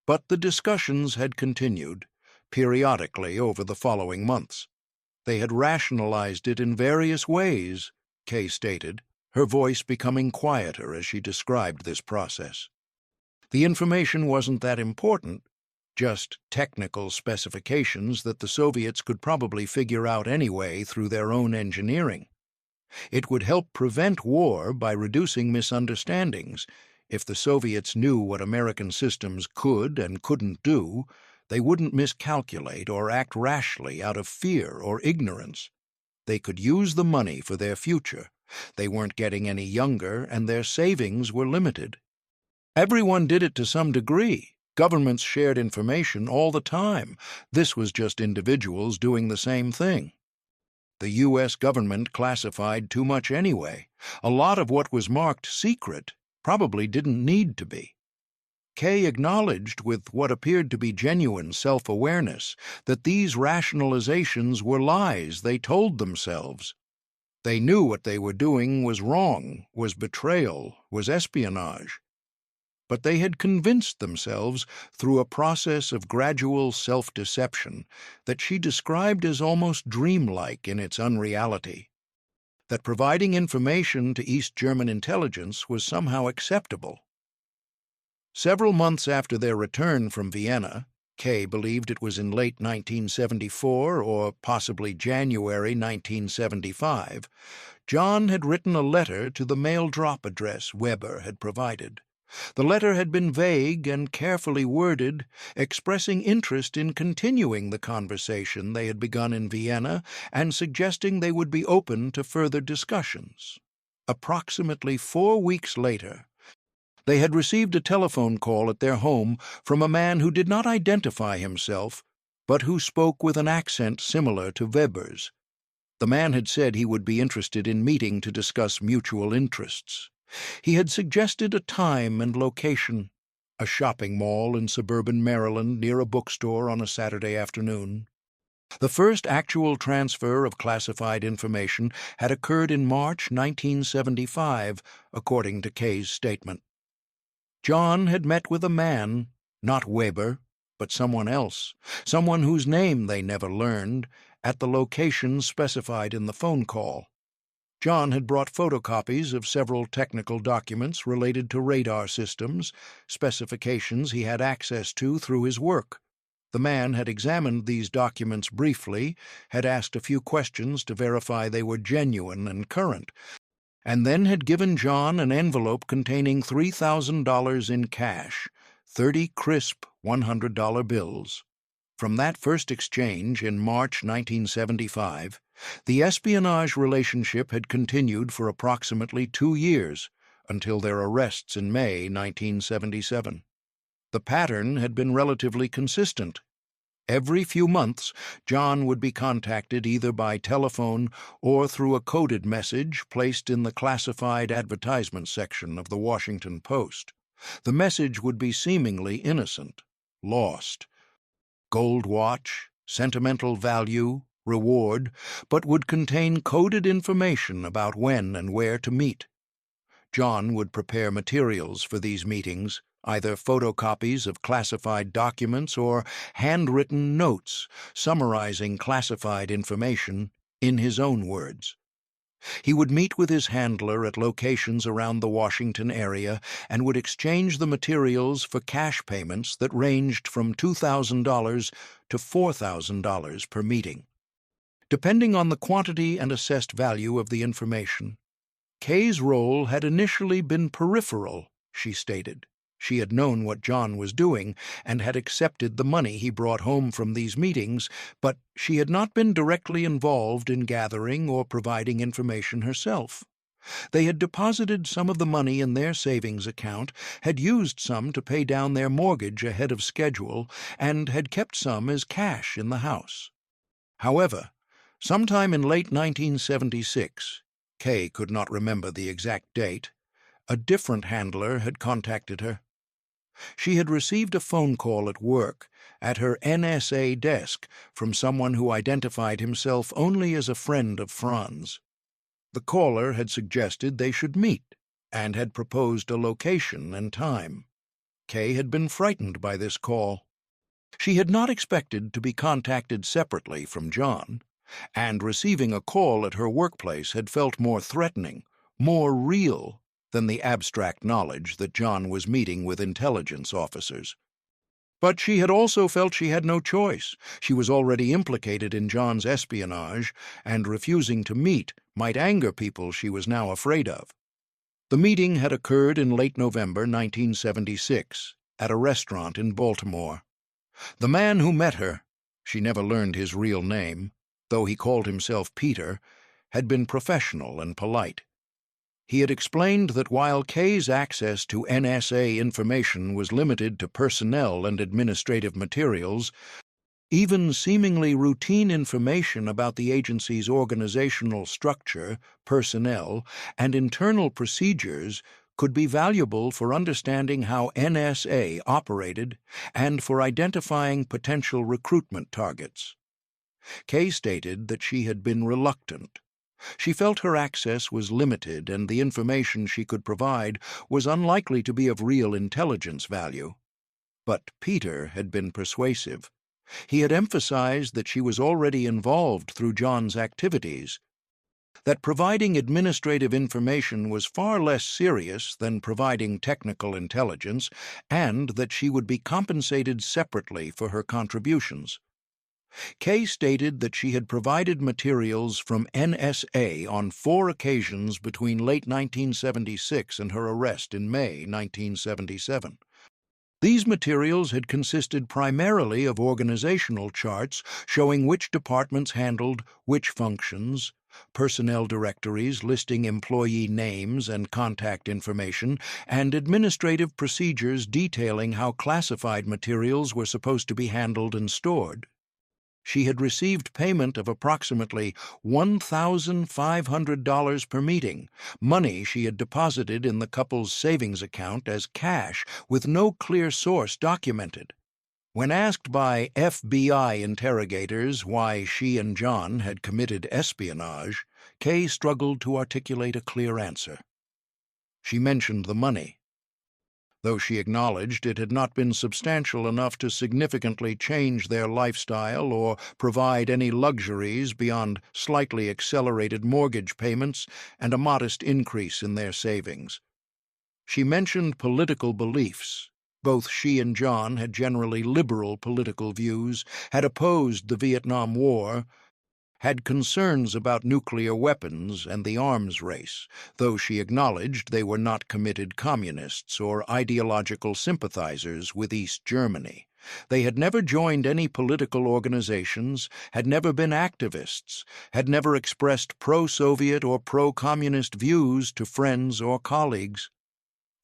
But the discussions had continued, periodically over the following months. They had rationalized it in various ways, Kay stated, her voice becoming quieter as she described this process. The information wasn't that important, just technical specifications that the Soviets could probably figure out anyway through their own engineering. It would help prevent war by reducing misunderstandings. If the Soviets knew what American systems could and couldn't do, they wouldn't miscalculate or act rashly out of fear or ignorance. They could use the money for their future. They weren't getting any younger, and their savings were limited. Everyone did it to some degree. Governments shared information all the time. This was just individuals doing the same thing. The U.S. government classified too much anyway. A lot of what was marked secret probably didn't need to be. Kay acknowledged, with what appeared to be genuine self-awareness, that these rationalizations were lies they told themselves. They knew what they were doing was wrong, was betrayal, was espionage. But they had convinced themselves through a process of gradual self-deception that she described as almost dreamlike in its unreality, that providing information to East German intelligence was somehow acceptable. Several months after their return from Vienna, Kay believed it was in late 1974 or possibly January 1975, John had written a letter to the mail drop address Weber had provided. The letter had been vague and carefully worded, expressing interest in continuing the conversation they had begun in Vienna and suggesting they would be open to further discussions. Approximately 4 weeks later, they had received a telephone call at their home from a man who did not identify himself, but who spoke with an accent similar to Weber's. The man had said he would be interested in meeting to discuss mutual interests. He had suggested a time and location, a shopping mall in suburban Maryland near a bookstore on a Saturday afternoon. The first actual transfer of classified information had occurred in March 1975, according to Kay's statement. John had met with a man, not Weber, but someone else, someone whose name they never learned, at the location specified in the phone call. John had brought photocopies of several technical documents related to radar systems, specifications he had access to through his work. The man had examined these documents briefly, had asked a few questions to verify they were genuine and current, and then had given John an envelope containing $3,000 in cash, 30 crisp $100 bills. From that first exchange in March 1975, the espionage relationship had continued for approximately 2 years, until their arrests in May 1977. The pattern had been relatively consistent. Every few months, John would be contacted either by telephone or through a coded message placed in the classified advertisement section of the Washington Post. The message would be seemingly innocent, lost. Gold watch, sentimental value, reward, but would contain coded information about when and where to meet. John would prepare materials for these meetings, either photocopies of classified documents or handwritten notes summarizing classified information in his own words. He would meet with his handler at locations around the Washington area and would exchange the materials for cash payments that ranged from $2,000 to $4,000 per meeting. Depending on the quantity and assessed value of the information, Kay's role had initially been peripheral, she stated. She had known what John was doing and had accepted the money he brought home from these meetings, but she had not been directly involved in gathering or providing information herself. They had deposited some of the money in their savings account, had used some to pay down their mortgage ahead of schedule, and had kept some as cash in the house. However, sometime in late 1976, Kay could not remember the exact date, a different handler had contacted her. She had received a phone call at work, at her NSA desk, from someone who identified himself only as a friend of Franz. The caller had suggested they should meet, and had proposed a location and time. Kay had been frightened by this call. She had not expected to be contacted separately from John, and receiving a call at her workplace had felt more threatening, more real, than the abstract knowledge that John was meeting with intelligence officers. But she had also felt she had no choice. She was already implicated in John's espionage, and refusing to meet might anger people she was now afraid of. The meeting had occurred in late November 1976, at a restaurant in Baltimore. The man who met her, she never learned his real name, though he called himself Peter, had been professional and polite. He had explained that while Kay's access to NSA information was limited to personnel and administrative materials, even seemingly routine information about the agency's organizational structure, personnel, and internal procedures could be valuable for understanding how NSA operated and for identifying potential recruitment targets. Kay stated that she had been reluctant. She felt her access was limited and the information she could provide was unlikely to be of real intelligence value. But Peter had been persuasive. He had emphasized that she was already involved through John's activities, that providing administrative information was far less serious than providing technical intelligence, and that she would be compensated separately for her contributions. Kay stated that she had provided materials from NSA on 4 occasions between late 1976 and her arrest in May 1977. These materials had consisted primarily of organizational charts showing which departments handled which functions, personnel directories listing employee names and contact information, and administrative procedures detailing how classified materials were supposed to be handled and stored. She had received payment of approximately $1,500 per meeting, money she had deposited in the couple's savings account as cash with no clear source documented. When asked by FBI interrogators why she and John had committed espionage, Kay struggled to articulate a clear answer. She mentioned the money, though she acknowledged it had not been substantial enough to significantly change their lifestyle or provide any luxuries beyond slightly accelerated mortgage payments and a modest increase in their savings. She mentioned political beliefs. Both she and John had generally liberal political views, had opposed the Vietnam War, had concerns about nuclear weapons and the arms race, though she acknowledged they were not committed communists or ideological sympathizers with East Germany. They had never joined any political organizations, had never been activists, had never expressed pro-Soviet or pro-communist views to friends or colleagues.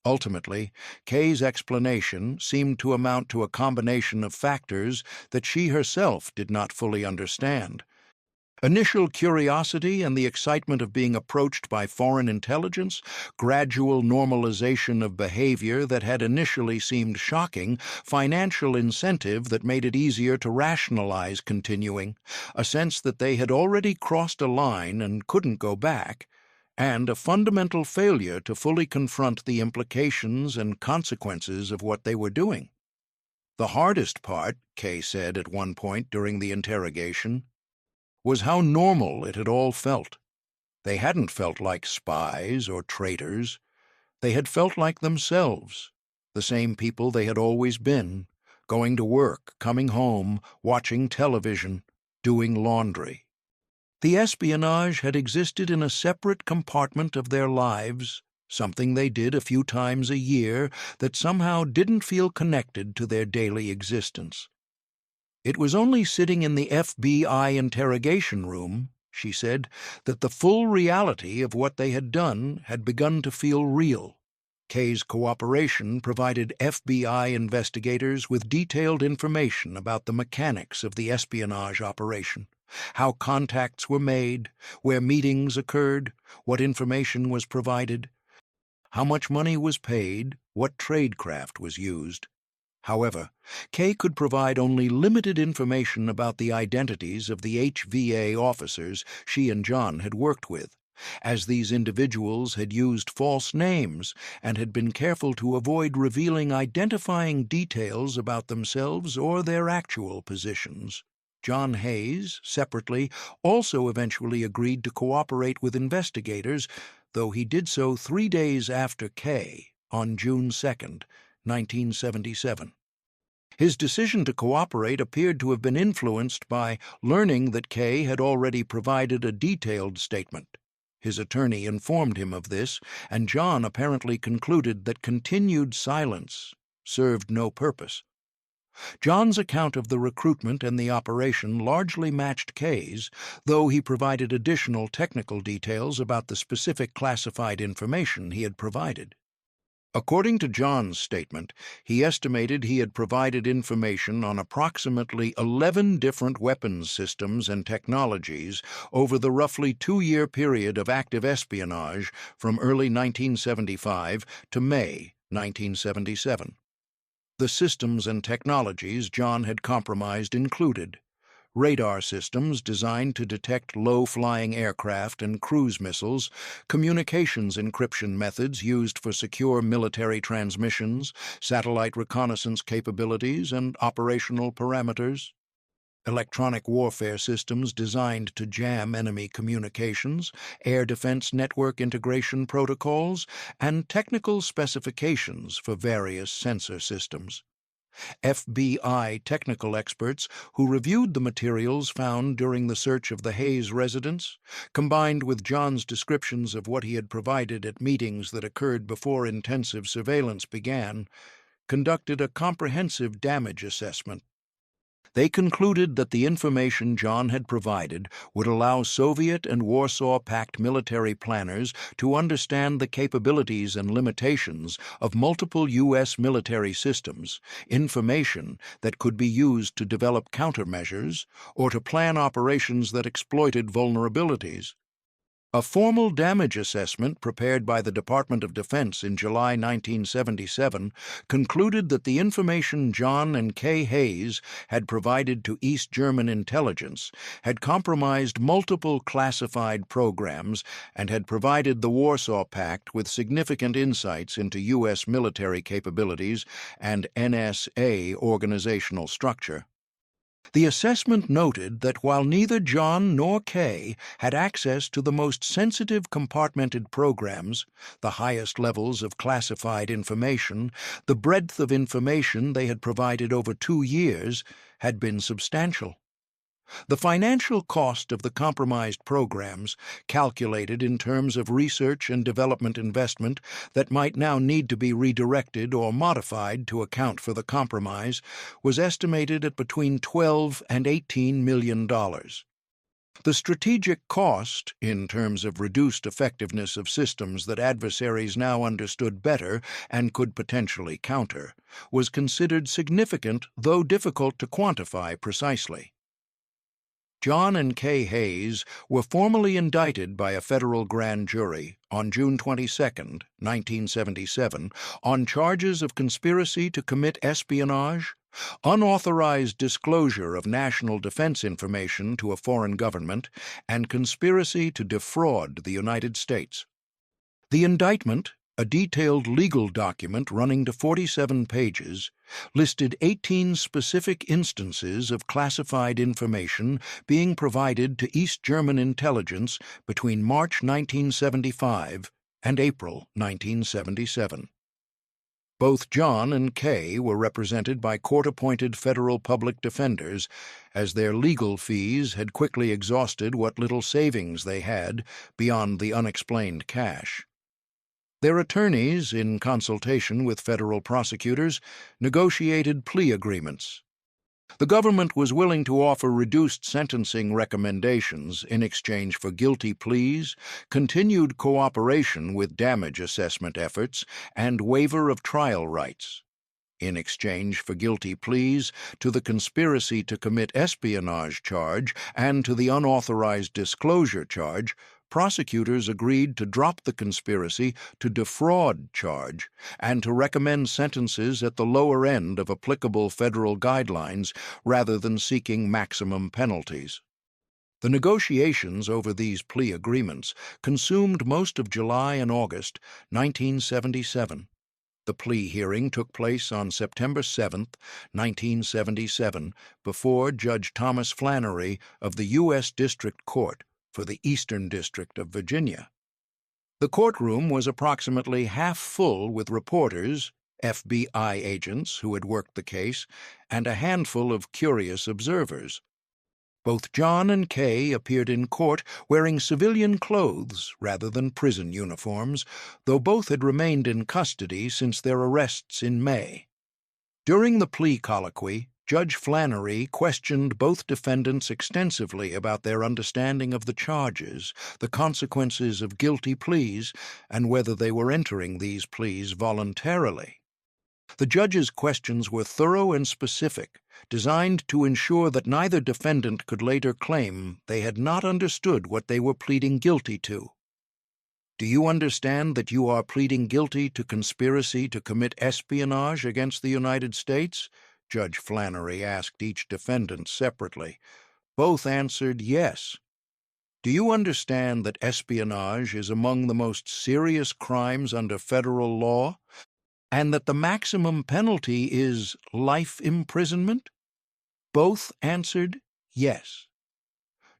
Ultimately, Kay's explanation seemed to amount to a combination of factors that she herself did not fully understand. Initial curiosity and the excitement of being approached by foreign intelligence, gradual normalization of behavior that had initially seemed shocking, financial incentive that made it easier to rationalize continuing, a sense that they had already crossed a line and couldn't go back, and a fundamental failure to fully confront the implications and consequences of what they were doing. The hardest part, Kay said at one point during the interrogation, was how normal it had all felt. They hadn't felt like spies or traitors. They had felt like themselves, the same people they had always been, going to work, coming home, watching television, doing laundry. The espionage had existed in a separate compartment of their lives, something they did a few times a year that somehow didn't feel connected to their daily existence. It was only sitting in the FBI interrogation room, she said, that the full reality of what they had done had begun to feel real. Kay's cooperation provided FBI investigators with detailed information about the mechanics of the espionage operation, how contacts were made, where meetings occurred, what information was provided, how much money was paid, what tradecraft was used. However, Kay could provide only limited information about the identities of the HVA officers she and John had worked with, as these individuals had used false names and had been careful to avoid revealing identifying details about themselves or their actual positions. John Hayes, separately, also eventually agreed to cooperate with investigators, though he did so 3 days after Kay, on June 2nd, 1977. His decision to cooperate appeared to have been influenced by learning that Kay had already provided a detailed statement. His attorney informed him of this, and John apparently concluded that continued silence served no purpose. John's account of the recruitment and the operation largely matched Kay's, though he provided additional technical details about the specific classified information he had provided. According to John's statement, he estimated he had provided information on approximately 11 different weapons systems and technologies over the roughly 2-year period of active espionage from early 1975 to May 1977. The systems and technologies John had compromised included radar systems designed to detect low-flying aircraft and cruise missiles, communications encryption methods used for secure military transmissions, satellite reconnaissance capabilities, and operational parameters, electronic warfare systems designed to jam enemy communications, air defense network integration protocols, and technical specifications for various sensor systems. FBI technical experts who reviewed the materials found during the search of the Hayes residence, combined with John's descriptions of what he had provided at meetings that occurred before intensive surveillance began, conducted a comprehensive damage assessment. They concluded that the information John had provided would allow Soviet and Warsaw Pact military planners to understand the capabilities and limitations of multiple U.S. military systems, information that could be used to develop countermeasures or to plan operations that exploited vulnerabilities. A formal damage assessment prepared by the Department of Defense in July 1977 concluded that the information John and Kay Hayes had provided to East German intelligence had compromised multiple classified programs and had provided the Warsaw Pact with significant insights into U.S. military capabilities and NSA organizational structure. The assessment noted that while neither John nor Kay had access to the most sensitive compartmented programs, the highest levels of classified information, the breadth of information they had provided over 2 years had been substantial. The financial cost of the compromised programs, calculated in terms of research and development investment that might now need to be redirected or modified to account for the compromise, was estimated at between $12 and $18 million. The strategic cost, in terms of reduced effectiveness of systems that adversaries now understood better and could potentially counter, was considered significant, though difficult to quantify precisely. John and Kay Hayes were formally indicted by a federal grand jury on June 22, 1977, on charges of conspiracy to commit espionage, unauthorized disclosure of national defense information to a foreign government, and conspiracy to defraud the United States. The indictment, A detailed legal document running to 47 pages listed 18 specific instances of classified information being provided to East German intelligence between March 1975 and April 1977. Both John and Kay were represented by court-appointed federal public defenders, as their legal fees had quickly exhausted what little savings they had beyond the unexplained cash. Their attorneys, in consultation with federal prosecutors, negotiated plea agreements. The government was willing to offer reduced sentencing recommendations in exchange for guilty pleas, continued cooperation with damage assessment efforts, and waiver of trial rights. In exchange for guilty pleas to the conspiracy to commit espionage charge and to the unauthorized disclosure charge, prosecutors agreed to drop the conspiracy to defraud charge and to recommend sentences at the lower end of applicable federal guidelines rather than seeking maximum penalties. The negotiations over these plea agreements consumed most of July and August 1977. The plea hearing took place on September 7, 1977, before Judge Thomas Flannery of the U.S. District Court for the Eastern District of Virginia. The courtroom was approximately half full with reporters, FBI agents who had worked the case, and a handful of curious observers. Both John and Kay appeared in court wearing civilian clothes rather than prison uniforms, though both had remained in custody since their arrests in May. During the plea colloquy, Judge Flannery questioned both defendants extensively about their understanding of the charges, the consequences of guilty pleas, and whether they were entering these pleas voluntarily. The judge's questions were thorough and specific, designed to ensure that neither defendant could later claim they had not understood what they were pleading guilty to. "Do you understand that you are pleading guilty to conspiracy to commit espionage against the United States?" Judge Flannery asked each defendant separately. Both answered yes. "Do you understand that espionage is among the most serious crimes under federal law, and that the maximum penalty is life imprisonment?" Both answered yes.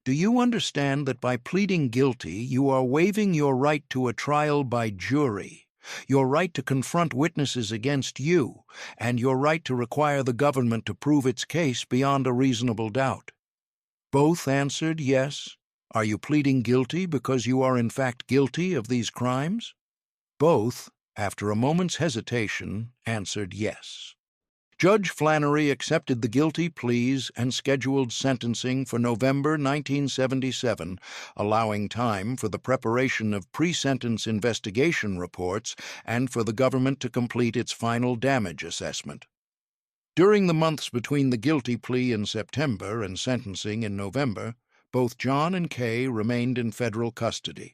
"Do you understand that by pleading guilty you are waiving your right to a trial by jury, your right to confront witnesses against you, and your right to require the government to prove its case beyond a reasonable doubt?" Both answered yes. "Are you pleading guilty because you are in fact guilty of these crimes?" Both, after a moment's hesitation, answered yes. Judge Flannery accepted the guilty pleas and scheduled sentencing for November 1977, allowing time for the preparation of pre-sentence investigation reports and for the government to complete its final damage assessment. During the months between the guilty plea in September and sentencing in November, both John and Kay remained in federal custody.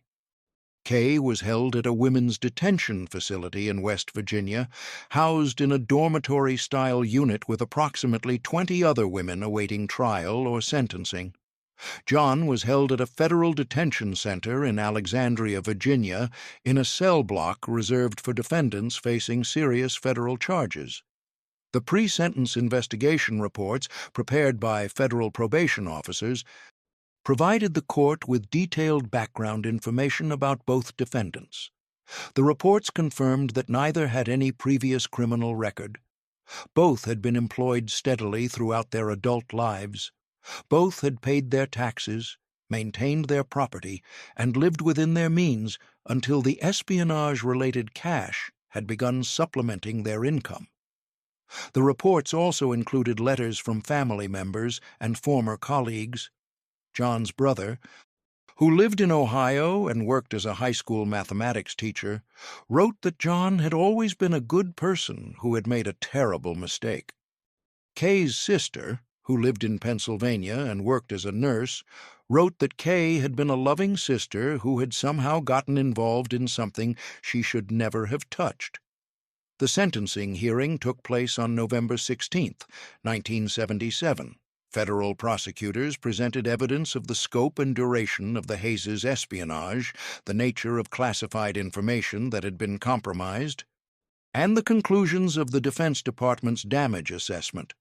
Kay was held at a women's detention facility in West Virginia, housed in a dormitory-style unit with approximately 20 other women awaiting trial or sentencing. John was held at a federal detention center in Alexandria, Virginia, in a cell block reserved for defendants facing serious federal charges. The pre-sentence investigation reports, prepared by federal probation officers, provided the court with detailed background information about both defendants. The reports confirmed that neither had any previous criminal record. Both had been employed steadily throughout their adult lives. Both had paid their taxes, maintained their property, and lived within their means until the espionage-related cash had begun supplementing their income. The reports also included letters from family members and former colleagues. John's brother, who lived in Ohio and worked as a high school mathematics teacher, wrote that John had always been a good person who had made a terrible mistake. Kay's sister, who lived in Pennsylvania and worked as a nurse, wrote that Kay had been a loving sister who had somehow gotten involved in something she should never have touched. The sentencing hearing took place on November 16, 1977. Federal prosecutors presented evidence of the scope and duration of the Hayes' espionage, the nature of classified information that had been compromised, and the conclusions of the Defense Department's damage assessment.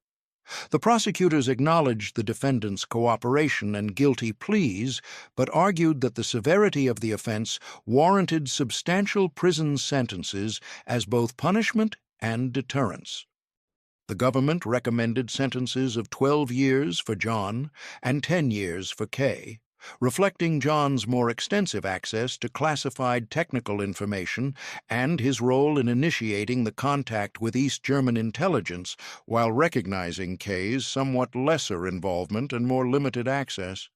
The prosecutors acknowledged the defendant's cooperation and guilty pleas, but argued that the severity of the offense warranted substantial prison sentences as both punishment and deterrence. The government recommended sentences of 12 years for John and 10 years for Kay, reflecting John's more extensive access to classified technical information and his role in initiating the contact with East German intelligence, while recognizing Kay's somewhat lesser involvement and more limited access.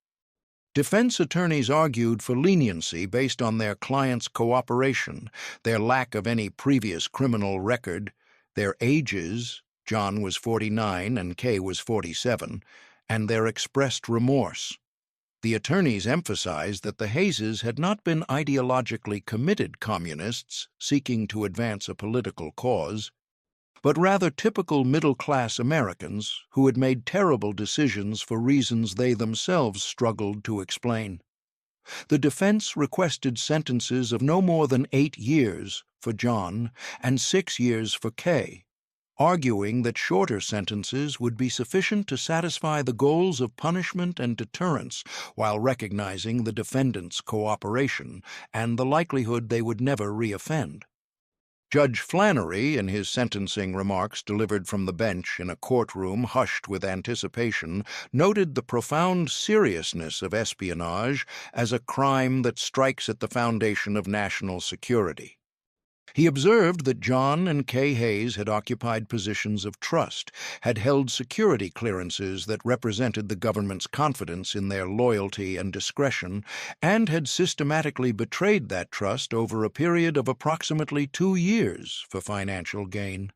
Defense attorneys argued for leniency based on their client's cooperation, their lack of any previous criminal record, their ages — John was 49 and Kay was 47, and their expressed remorse. The attorneys emphasized that the Hayes had not been ideologically committed communists seeking to advance a political cause, but rather typical middle-class Americans who had made terrible decisions for reasons they themselves struggled to explain. The defense requested sentences of no more than 8 years for John and 6 years for Kay, arguing that shorter sentences would be sufficient to satisfy the goals of punishment and deterrence while recognizing the defendant's cooperation and the likelihood they would never reoffend. Judge Flannery, in his sentencing remarks delivered from the bench in a courtroom hushed with anticipation, noted the profound seriousness of espionage as a crime that strikes at the foundation of national security. He observed that John and Kay Hayes had occupied positions of trust, had held security clearances that represented the government's confidence in their loyalty and discretion, and had systematically betrayed that trust over a period of approximately 2 years for financial gain.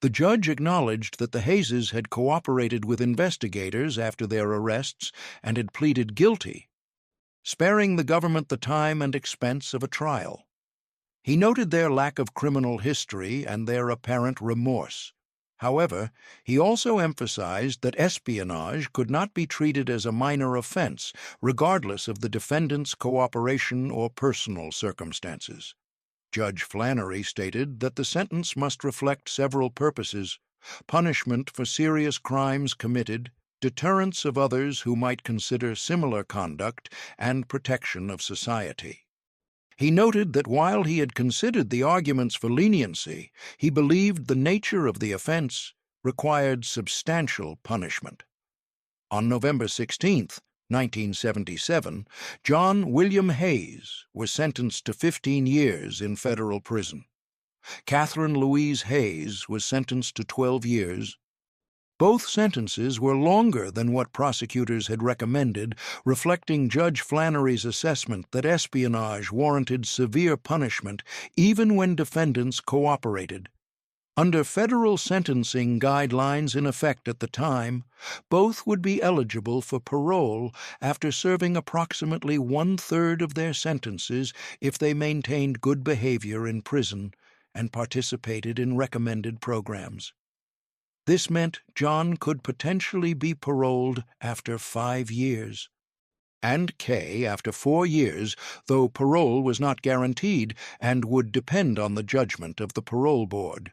The judge acknowledged that the Hayes had cooperated with investigators after their arrests and had pleaded guilty, sparing the government the time and expense of a trial. He noted their lack of criminal history and their apparent remorse. However, he also emphasized that espionage could not be treated as a minor offense, regardless of the defendant's cooperation or personal circumstances. Judge Flannery stated that the sentence must reflect several purposes: punishment for serious crimes committed, deterrence of others who might consider similar conduct, and protection of society. He noted that while he had considered the arguments for leniency, he believed the nature of the offense required substantial punishment. On November 16, 1977, John William Hayes was sentenced to 15 years in federal prison. Katherine Louise Hayes was sentenced to 12 years. Both sentences were longer than what prosecutors had recommended, reflecting Judge Flannery's assessment that espionage warranted severe punishment even when defendants cooperated. Under federal sentencing guidelines in effect at the time, both would be eligible for parole after serving approximately 1/3 of their sentences if they maintained good behavior in prison and participated in recommended programs. This meant John could potentially be paroled after 5 years, and Kay after 4 years, though parole was not guaranteed and would depend on the judgment of the parole board.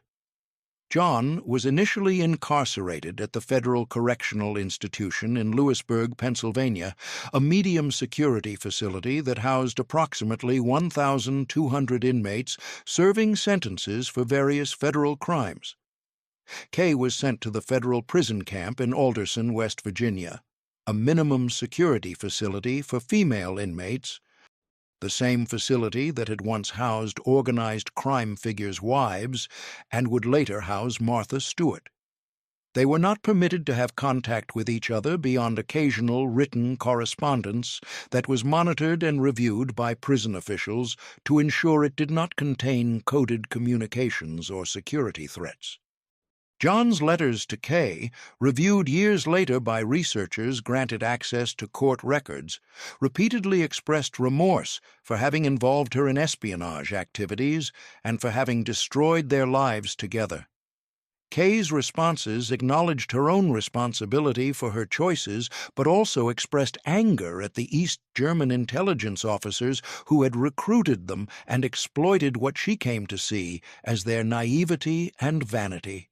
John was initially incarcerated at the Federal Correctional Institution in Lewisburg, Pennsylvania, a medium-security facility that housed approximately 1,200 inmates serving sentences for various federal crimes. Kay was sent to the federal prison camp in Alderson, West Virginia, a minimum security facility for female inmates, the same facility that had once housed organized crime figures' wives and would later house Martha Stewart. They were not permitted to have contact with each other beyond occasional written correspondence that was monitored and reviewed by prison officials to ensure it did not contain coded communications or security threats. John's letters to Kay, reviewed years later by researchers granted access to court records, repeatedly expressed remorse for having involved her in espionage activities and for having destroyed their lives together. Kay's responses acknowledged her own responsibility for her choices, but also expressed anger at the East German intelligence officers who had recruited them and exploited what she came to see as their naivety and vanity.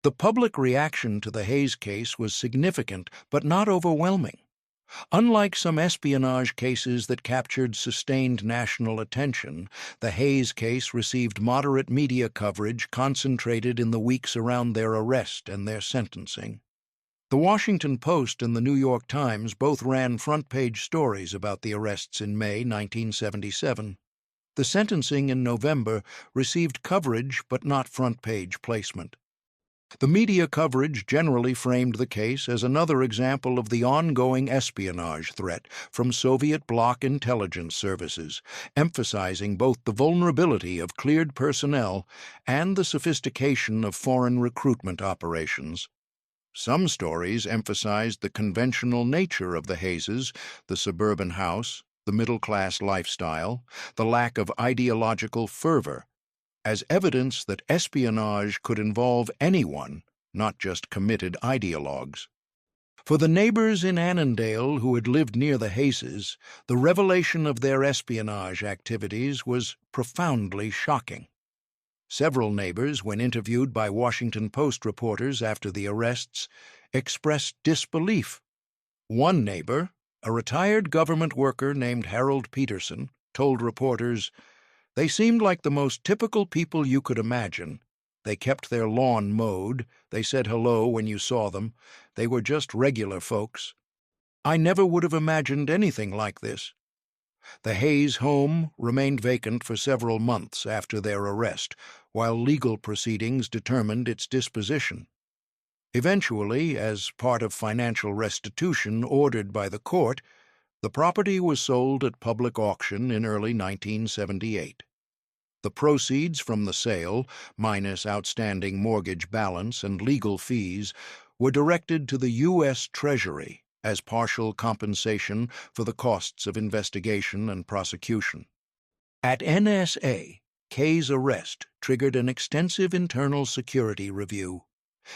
The public reaction to the Hayes case was significant but not overwhelming. Unlike some espionage cases that captured sustained national attention, the Hayes case received moderate media coverage concentrated in the weeks around their arrest and their sentencing. The Washington Post and the New York Times both ran front-page stories about the arrests in May 1977. The sentencing in November received coverage but not front-page placement. The media coverage generally framed the case as another example of the ongoing espionage threat from Soviet bloc intelligence services, emphasizing both the vulnerability of cleared personnel and the sophistication of foreign recruitment operations. Some stories emphasized the conventional nature of the Hayeses, the suburban house, the middle-class lifestyle, the lack of ideological fervor, as evidence that espionage could involve anyone, not just committed ideologues. For the neighbors in Annandale who had lived near the Hayeses, the revelation of their espionage activities was profoundly shocking. Several neighbors, when interviewed by Washington Post reporters after the arrests, expressed disbelief. One neighbor, a retired government worker named Harold Peterson, told reporters, "They seemed like the most typical people you could imagine. They kept their lawn mowed, they said hello when you saw them, they were just regular folks. I never would have imagined anything like this." The Hayes home remained vacant for several months after their arrest, while legal proceedings determined its disposition. Eventually, as part of financial restitution ordered by the court, the property was sold at public auction in early 1978. The proceeds from the sale, minus outstanding mortgage balance and legal fees, were directed to the U.S. Treasury as partial compensation for the costs of investigation and prosecution. At NSA, Kay's arrest triggered an extensive internal security review.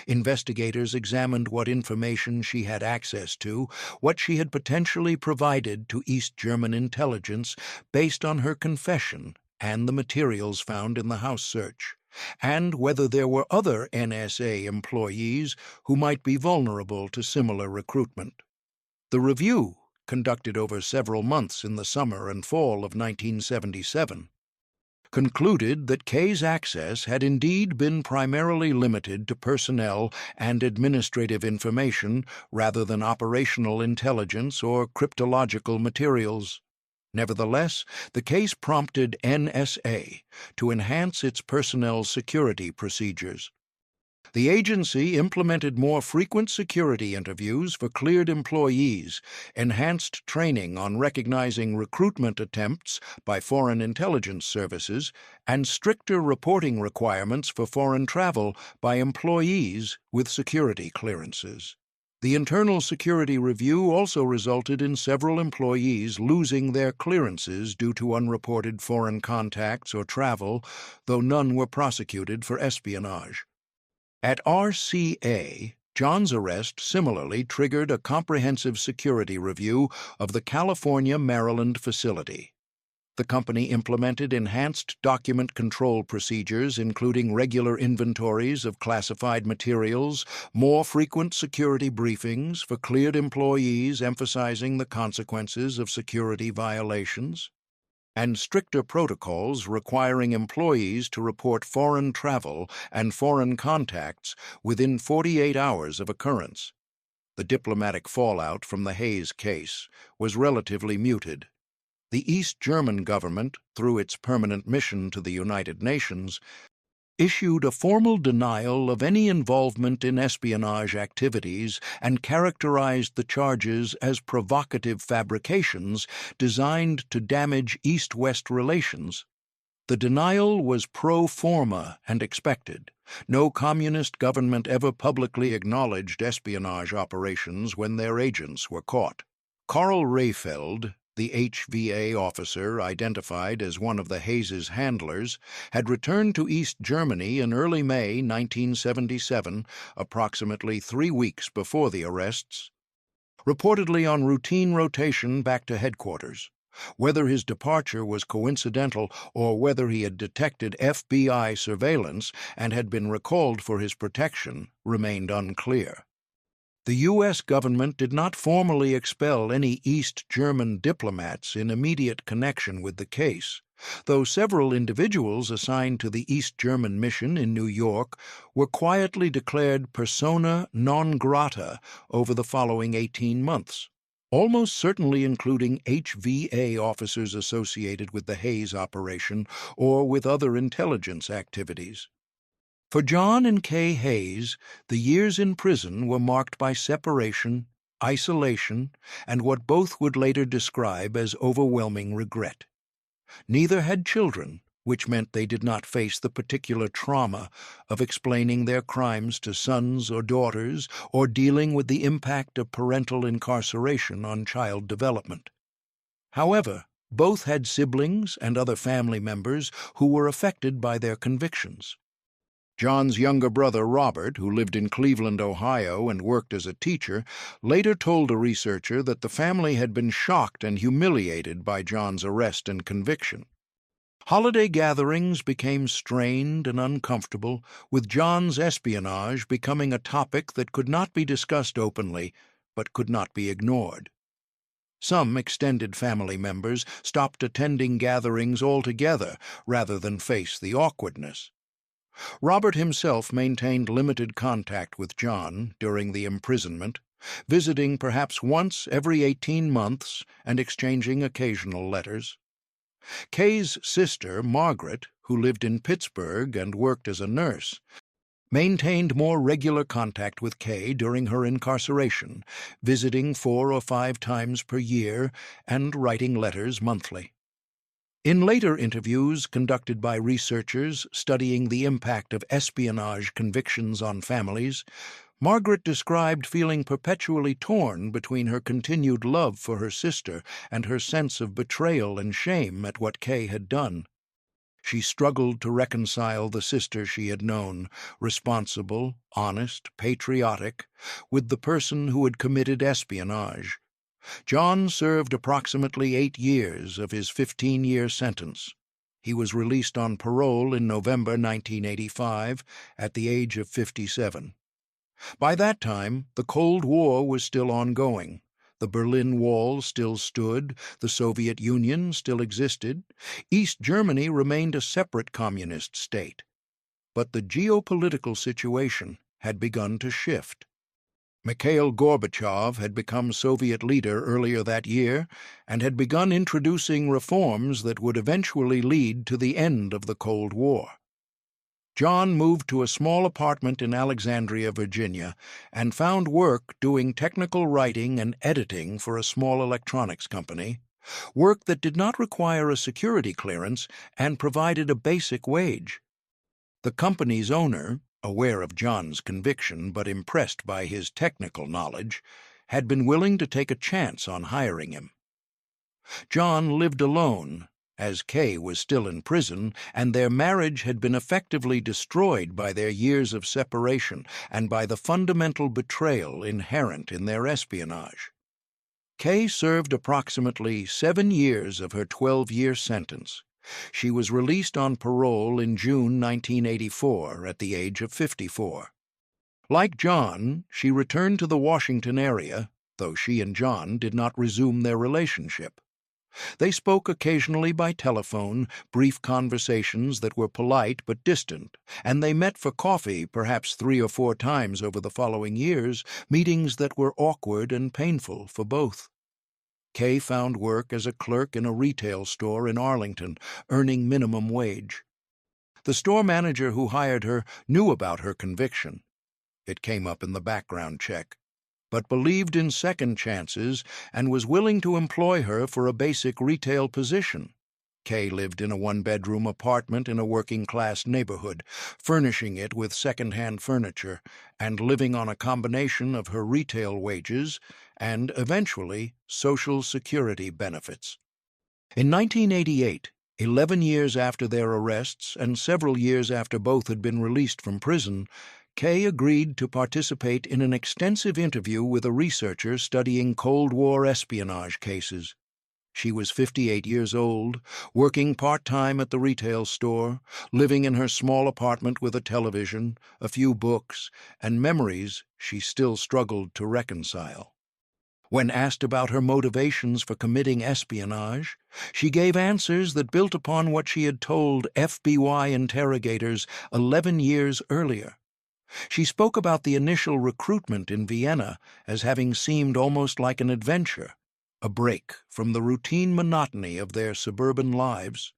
Investigators examined what information she had access to, what she had potentially provided to East German intelligence based on her confession and the materials found in the house search, and whether there were other NSA employees who might be vulnerable to similar recruitment. The review, conducted over several months in the summer and fall of 1977, concluded that Kay's access had indeed been primarily limited to personnel and administrative information rather than operational intelligence or cryptological materials. Nevertheless, the case prompted NSA to enhance its personnel security procedures. The agency implemented more frequent security interviews for cleared employees, enhanced training on recognizing recruitment attempts by foreign intelligence services, and stricter reporting requirements for foreign travel by employees with security clearances. The internal security review also resulted in several employees losing their clearances due to unreported foreign contacts or travel, though none were prosecuted for espionage. At RCA, John's arrest similarly triggered a comprehensive security review of the California-Maryland facility. The company implemented enhanced document control procedures, including regular inventories of classified materials, more frequent security briefings for cleared employees emphasizing the consequences of security violations, and stricter protocols requiring employees to report foreign travel and foreign contacts within 48 hours of occurrence. The diplomatic fallout from the Hayes case was relatively muted. The East German government, through its permanent mission to the United Nations, issued a formal denial of any involvement in espionage activities and characterized the charges as provocative fabrications designed to damage East-West relations. The denial was pro forma and expected. No communist government ever publicly acknowledged espionage operations when their agents were caught. Karl Rehfeld, the HVA officer identified as one of the Hayes' handlers, had returned to East Germany in early May 1977, approximately 3 weeks before the arrests, reportedly on routine rotation back to headquarters. Whether his departure was coincidental or whether he had detected FBI surveillance and had been recalled for his protection remained unclear. The U.S. government did not formally expel any East German diplomats in immediate connection with the case, though several individuals assigned to the East German mission in New York were quietly declared persona non grata over the following 18 months, almost certainly including HVA officers associated with the Hayes operation or with other intelligence activities. For John and Kay Hayes, the years in prison were marked by separation, isolation, and what both would later describe as overwhelming regret. Neither had children, which meant they did not face the particular trauma of explaining their crimes to sons or daughters or dealing with the impact of parental incarceration on child development. However, both had siblings and other family members who were affected by their convictions. John's younger brother, Robert, who lived in Cleveland, Ohio, and worked as a teacher, later told a researcher that the family had been shocked and humiliated by John's arrest and conviction. Holiday gatherings became strained and uncomfortable, with John's espionage becoming a topic that could not be discussed openly, but could not be ignored. Some extended family members stopped attending gatherings altogether rather than face the awkwardness. Robert himself maintained limited contact with John during the imprisonment, visiting perhaps once every 18 months and exchanging occasional letters. Kay's sister, Margaret, who lived in Pittsburgh and worked as a nurse, maintained more regular contact with Kay during her incarceration, visiting 4 or 5 times per year and writing letters monthly. In later interviews conducted by researchers studying the impact of espionage convictions on families, Margaret described feeling perpetually torn between her continued love for her sister and her sense of betrayal and shame at what Kay had done. She struggled to reconcile the sister she had known, responsible, honest, patriotic, with the person who had committed espionage. John served approximately 8 years of his 15-year sentence. He was released on parole in November 1985 at the age of 57. By that time, the Cold War was still ongoing. The Berlin Wall still stood, the Soviet Union still existed, East Germany remained a separate communist state. But the geopolitical situation had begun to shift. Mikhail Gorbachev had become Soviet leader earlier that year and had begun introducing reforms that would eventually lead to the end of the Cold War. John moved to a small apartment in Alexandria, Virginia, and found work doing technical writing and editing for a small electronics company, work that did not require a security clearance and provided a basic wage. The company's owner, aware of John's conviction but impressed by his technical knowledge, had been willing to take a chance on hiring him. John lived alone, as Kay was still in prison, and their marriage had been effectively destroyed by their years of separation and by the fundamental betrayal inherent in their espionage. Kay served approximately 7 years of her 12-year sentence. She was released on parole in June 1984 at the age of 54. Like John, she returned to the Washington area, though she and John did not resume their relationship. They spoke occasionally by telephone, brief conversations that were polite but distant, and they met for coffee perhaps 3 or 4 times over the following years, meetings that were awkward and painful for both. Kay found work as a clerk in a retail store in Arlington, earning minimum wage. The store manager who hired her knew about her conviction. It came up in the background check, but believed in second chances and was willing to employ her for a basic retail position. Kay lived in a one-bedroom apartment in a working-class neighborhood, furnishing it with second-hand furniture and living on a combination of her retail wages and, eventually, Social Security benefits. In 1988, 11 years after their arrests and several years after both had been released from prison, Kay agreed to participate in an extensive interview with a researcher studying Cold War espionage cases. She was 58 years old, working part-time at the retail store, living in her small apartment with a television, a few books, and memories she still struggled to reconcile. When asked about her motivations for committing espionage, she gave answers that built upon what she had told FBI interrogators 11 years earlier. She spoke about the initial recruitment in Vienna as having seemed almost like an adventure, a break from the routine monotony of their suburban lives.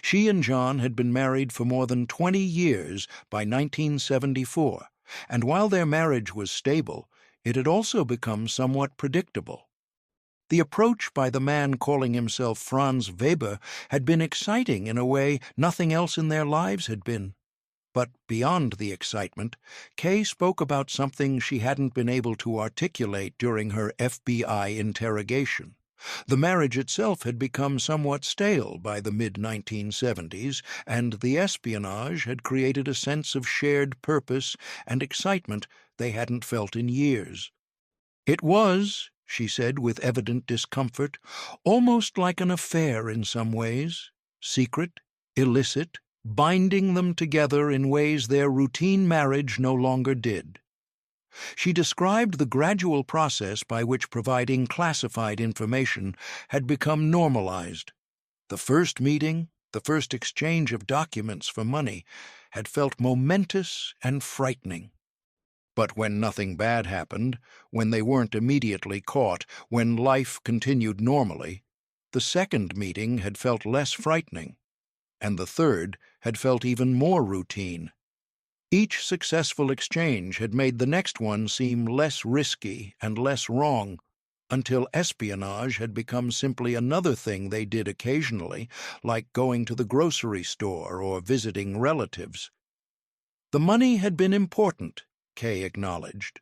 She and John had been married for more than 20 years by 1974, and while their marriage was stable, it had also become somewhat predictable. The approach by the man calling himself Franz Weber had been exciting in a way nothing else in their lives had been. But beyond the excitement, Kay spoke about something she hadn't been able to articulate during her FBI interrogation. The marriage itself had become somewhat stale by the mid-1970s, and the espionage had created a sense of shared purpose and excitement they hadn't felt in years. It was, she said with evident discomfort, almost like an affair in some ways, secret, illicit, binding them together in ways their routine marriage no longer did. She described the gradual process by which providing classified information had become normalized. The first meeting, the first exchange of documents for money, had felt momentous and frightening. But when nothing bad happened, when they weren't immediately caught, when life continued normally, the second meeting had felt less frightening, and the third had felt even more routine. Each successful exchange had made the next one seem less risky and less wrong, until espionage had become simply another thing they did occasionally, like going to the grocery store or visiting relatives. The money had been important, Kay acknowledged.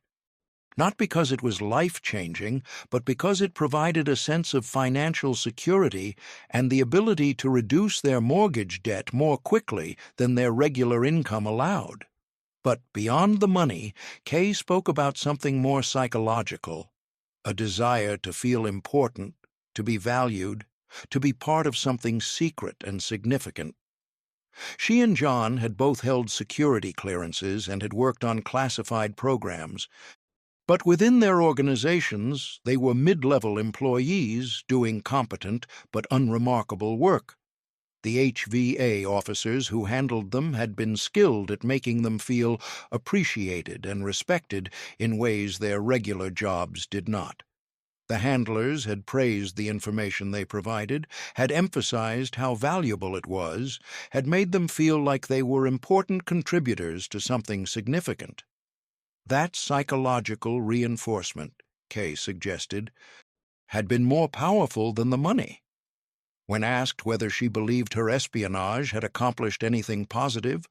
Not because it was life-changing, but because it provided a sense of financial security and the ability to reduce their mortgage debt more quickly than their regular income allowed. But beyond the money, Kay spoke about something more psychological, a desire to feel important, to be valued, to be part of something secret and significant. She and John had both held security clearances and had worked on classified programs, but within their organizations they were mid-level employees doing competent but unremarkable work. The HVA officers who handled them had been skilled at making them feel appreciated and respected in ways their regular jobs did not. The handlers had praised the information they provided, had emphasized how valuable it was, had made them feel like they were important contributors to something significant. That psychological reinforcement, Kay suggested, had been more powerful than the money. When asked whether she believed her espionage had accomplished anything positive,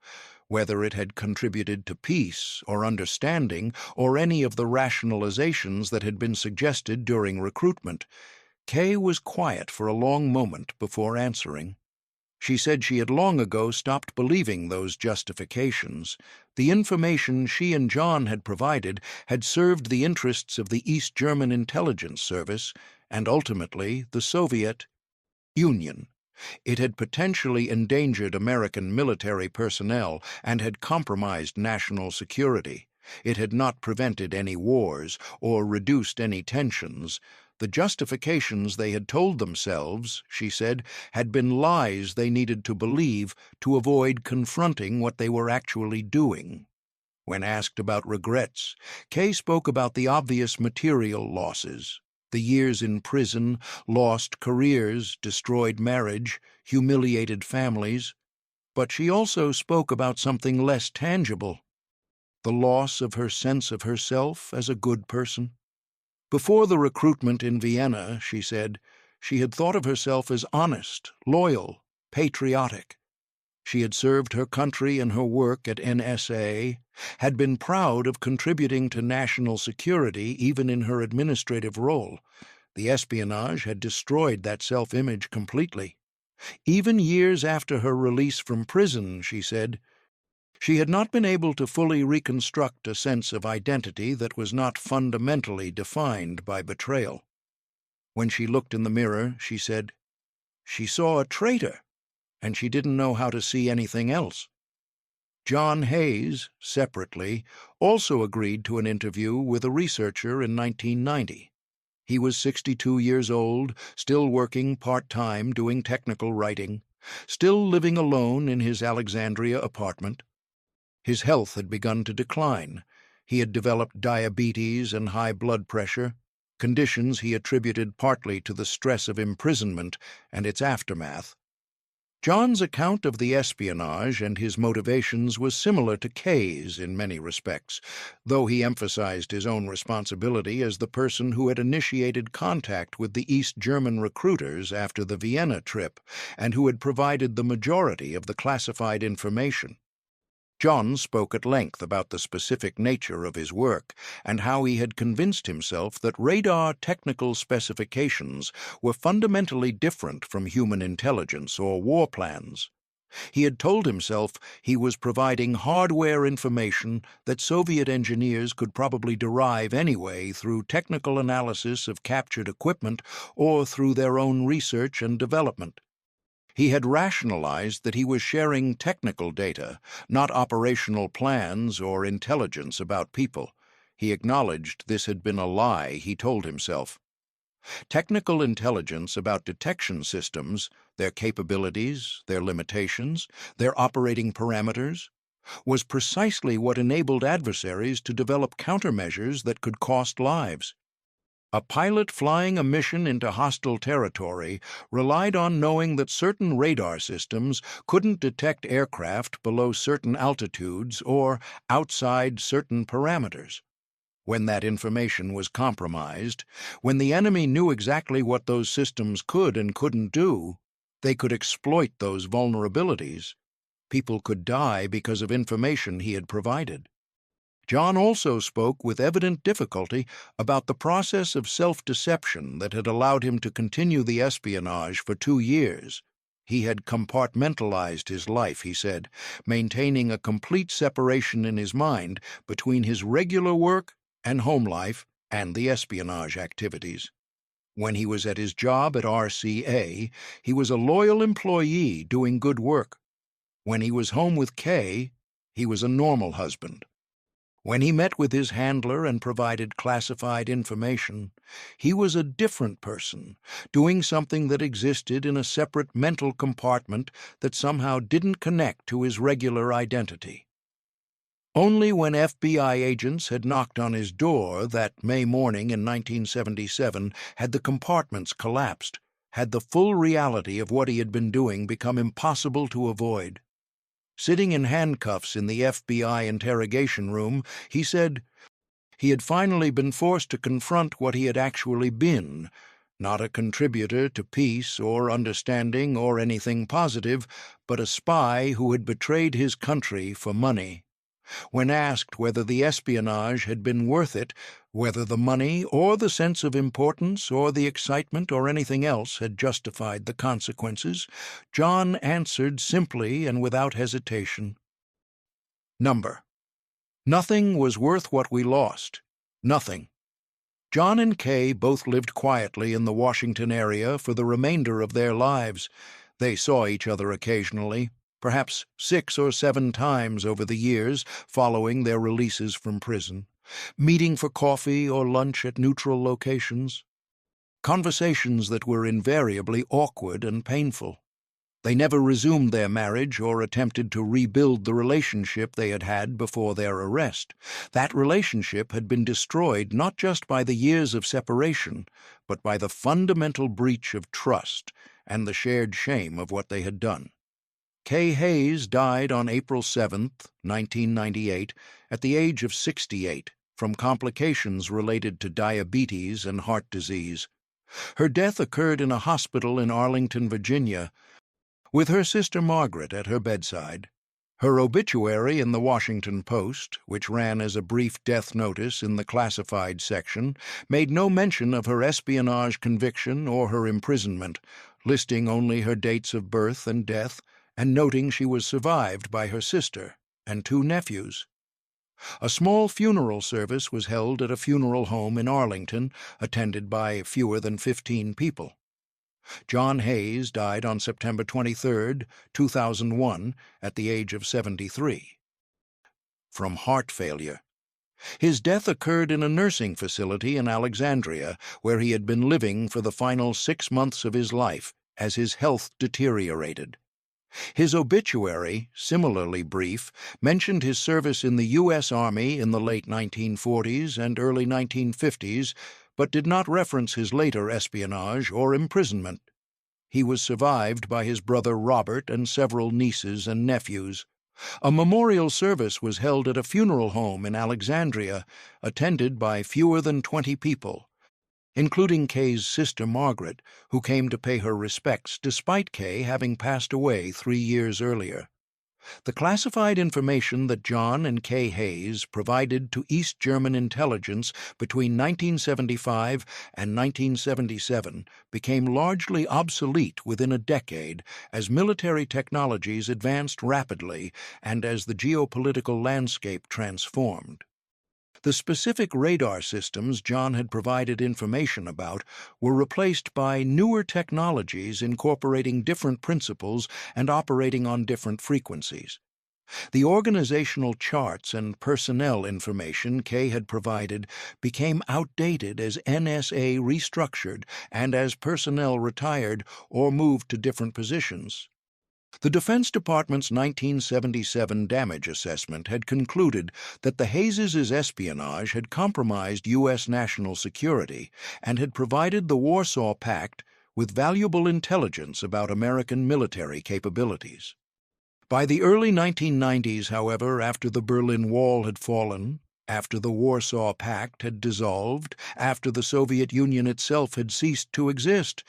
whether it had contributed to peace or understanding or any of the rationalizations that had been suggested during recruitment, Kay was quiet for a long moment before answering. She said she had long ago stopped believing those justifications. The information she and John had provided had served the interests of the East German intelligence service and ultimately the Soviet Union. It had potentially endangered American military personnel and had compromised national security. It had not prevented any wars or reduced any tensions. The justifications they had told themselves, she said, had been lies they needed to believe to avoid confronting what they were actually doing. When asked about regrets, Kay spoke about the obvious material losses. The years in prison, lost careers, destroyed marriage, humiliated families. But she also spoke about something less tangible, the loss of her sense of herself as a good person. Before the recruitment in Vienna, she said, she had thought of herself as honest, loyal, patriotic. She had served her country in her work at NSA, had been proud of contributing to national security even in her administrative role. The espionage had destroyed that self-image completely. Even years after her release from prison, she said, she had not been able to fully reconstruct a sense of identity that was not fundamentally defined by betrayal. When she looked in the mirror, she said, she saw a traitor, and she didn't know how to see anything else. John Hayes, separately, also agreed to an interview with a researcher in 1990. He was 62 years old, still working part-time doing technical writing, still living alone in his Alexandria apartment. His health had begun to decline. He had developed diabetes and high blood pressure, conditions he attributed partly to the stress of imprisonment and its aftermath. John's account of the espionage and his motivations was similar to Kay's in many respects, though he emphasized his own responsibility as the person who had initiated contact with the East German recruiters after the Vienna trip and who had provided the majority of the classified information. John spoke at length about the specific nature of his work and how he had convinced himself that radar technical specifications were fundamentally different from human intelligence or war plans. He had told himself he was providing hardware information that Soviet engineers could probably derive anyway through technical analysis of captured equipment or through their own research and development. He had rationalized that he was sharing technical data, not operational plans or intelligence about people. He acknowledged this had been a lie, he told himself. Technical intelligence about detection systems, their capabilities, their limitations, their operating parameters, was precisely what enabled adversaries to develop countermeasures that could cost lives. A pilot flying a mission into hostile territory relied on knowing that certain radar systems couldn't detect aircraft below certain altitudes or outside certain parameters. When that information was compromised, when the enemy knew exactly what those systems could and couldn't do, they could exploit those vulnerabilities. People could die because of information he had provided. John also spoke with evident difficulty about the process of self-deception that had allowed him to continue the espionage for 2 years. He had compartmentalized his life, he said, maintaining a complete separation in his mind between his regular work and home life and the espionage activities. When he was at his job at RCA, he was a loyal employee doing good work. When he was home with Kay, he was a normal husband. When he met with his handler and provided classified information, he was a different person, doing something that existed in a separate mental compartment that somehow didn't connect to his regular identity. Only when FBI agents had knocked on his door that May morning in 1977 had the compartments collapsed, had the full reality of what he had been doing become impossible to avoid. Sitting in handcuffs in the FBI interrogation room, he said he had finally been forced to confront what he had actually been, not a contributor to peace or understanding or anything positive, but a spy who had betrayed his country for money. When asked whether the espionage had been worth it, whether the money or the sense of importance or the excitement or anything else had justified the consequences, John answered simply and without hesitation. Number. Nothing was worth what we lost. Nothing. John and Kay both lived quietly in the Washington area for the remainder of their lives. They saw each other occasionally, perhaps 6 or 7 times over the years following their releases from prison, meeting for coffee or lunch at neutral locations. Conversations that were invariably awkward and painful. They never resumed their marriage or attempted to rebuild the relationship they had had before their arrest. That relationship had been destroyed not just by the years of separation, but by the fundamental breach of trust and the shared shame of what they had done. Kay Hayes died on April 7, 1998, at the age of 68, from complications related to diabetes and heart disease. Her death occurred in a hospital in Arlington, Virginia, With her sister Margaret at her bedside, her obituary in the Washington Post, which ran as a brief death notice in the classified section, made no mention of her espionage conviction or her imprisonment, listing only her dates of birth and death, and noting she was survived by her sister and two nephews. A small funeral service was held at a funeral home in Arlington, attended by fewer than 15 people. John Hayes died on September 23, 2001, at the age of 73. From heart failure. His death occurred in a nursing facility in Alexandria, where he had been living for the final 6 months of his life as his health deteriorated. His obituary, similarly brief, mentioned his service in the U.S. Army in the late 1940s and early 1950s, but did not reference his later espionage or imprisonment. He was survived by his brother Robert and several nieces and nephews. A memorial service was held at a funeral home in Alexandria, attended by fewer than 20 people, including Kay's sister Margaret, who came to pay her respects despite Kay having passed away 3 years earlier. The classified information that John and Kay Hayes provided to East German intelligence between 1975 and 1977 became largely obsolete within a decade as military technologies advanced rapidly and as the geopolitical landscape transformed. The specific radar systems John had provided information about were replaced by newer technologies incorporating different principles and operating on different frequencies. The organizational charts and personnel information Kay had provided became outdated as NSA restructured and as personnel retired or moved to different positions. The Defense Department's 1977 damage assessment had concluded that the Hayes' espionage had compromised U.S. national security and had provided the Warsaw Pact with valuable intelligence about American military capabilities. By the early 1990s, however, after the Berlin Wall had fallen, after the Warsaw Pact had dissolved, after the Soviet Union itself had ceased to exist,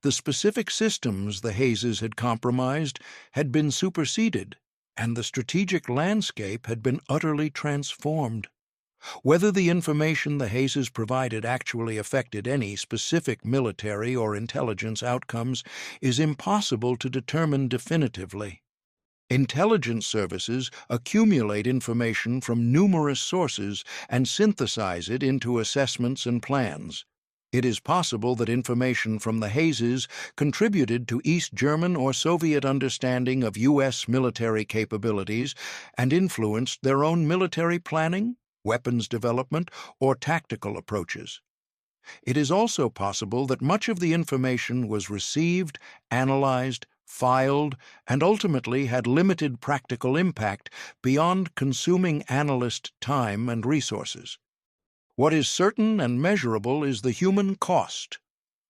the specific systems the Hayes had compromised had been superseded, and the strategic landscape had been utterly transformed. Whether the information the Hayes provided actually affected any specific military or intelligence outcomes is impossible to determine definitively. Intelligence services accumulate information from numerous sources and synthesize it into assessments and plans. It is possible that information from the Hayes contributed to East German or Soviet understanding of U.S. military capabilities and influenced their own military planning, weapons development, or tactical approaches. It is also possible that much of the information was received, analyzed, filed, and ultimately had limited practical impact beyond consuming analyst time and resources. What is certain and measurable is the human cost.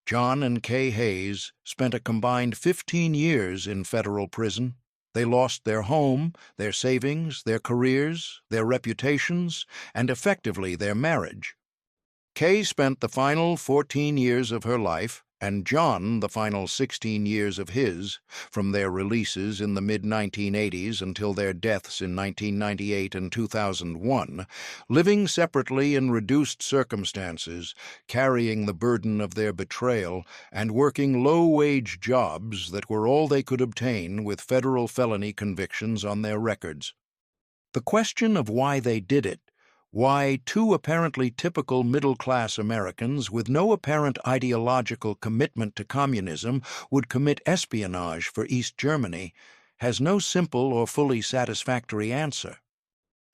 John and Kay Hayes spent a combined 15 years in federal prison. They lost their home, their savings, their careers, their reputations, and effectively their marriage. Kay spent the final 14 years of her life, and John the final 16 years of his, from their releases in the mid-1980s until their deaths in 1998 and 2001, living separately in reduced circumstances, carrying the burden of their betrayal, and working low-wage jobs that were all they could obtain with federal felony convictions on their records. The question of why they did it, why two apparently typical middle-class Americans with no apparent ideological commitment to communism would commit espionage for East Germany, has no simple or fully satisfactory answer.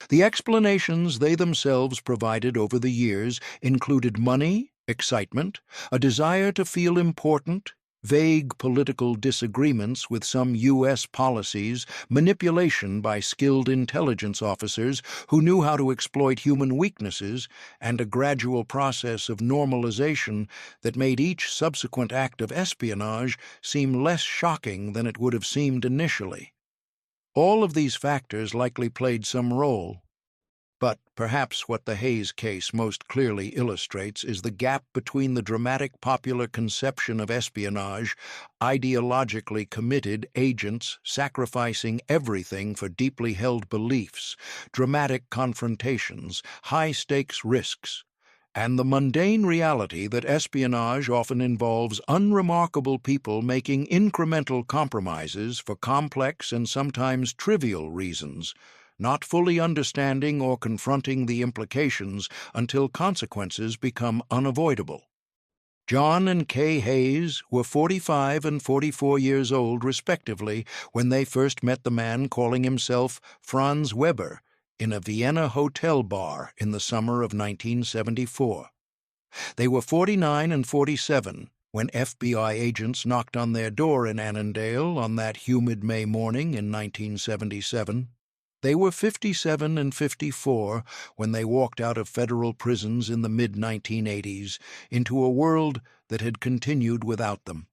The explanations they themselves provided over the years included money, excitement, a desire to feel important, vague political disagreements with some U.S. policies, manipulation by skilled intelligence officers who knew how to exploit human weaknesses, and a gradual process of normalization that made each subsequent act of espionage seem less shocking than it would have seemed initially. All of these factors likely played some role. But perhaps what the Hayes case most clearly illustrates is the gap between the dramatic popular conception of espionage, ideologically committed agents sacrificing everything for deeply held beliefs, dramatic confrontations, high-stakes risks, and the mundane reality that espionage often involves unremarkable people making incremental compromises for complex and sometimes trivial reasons, not fully understanding or confronting the implications until consequences become unavoidable. John and Kay Hayes were 45 and 44 years old, respectively, when they first met the man calling himself Franz Weber in a Vienna hotel bar in the summer of 1974. They were 49 and 47 when FBI agents knocked on their door in Annandale on that humid May morning in 1977. They were 57 and 54 when they walked out of federal prisons in the mid-1980s into a world that had continued without them.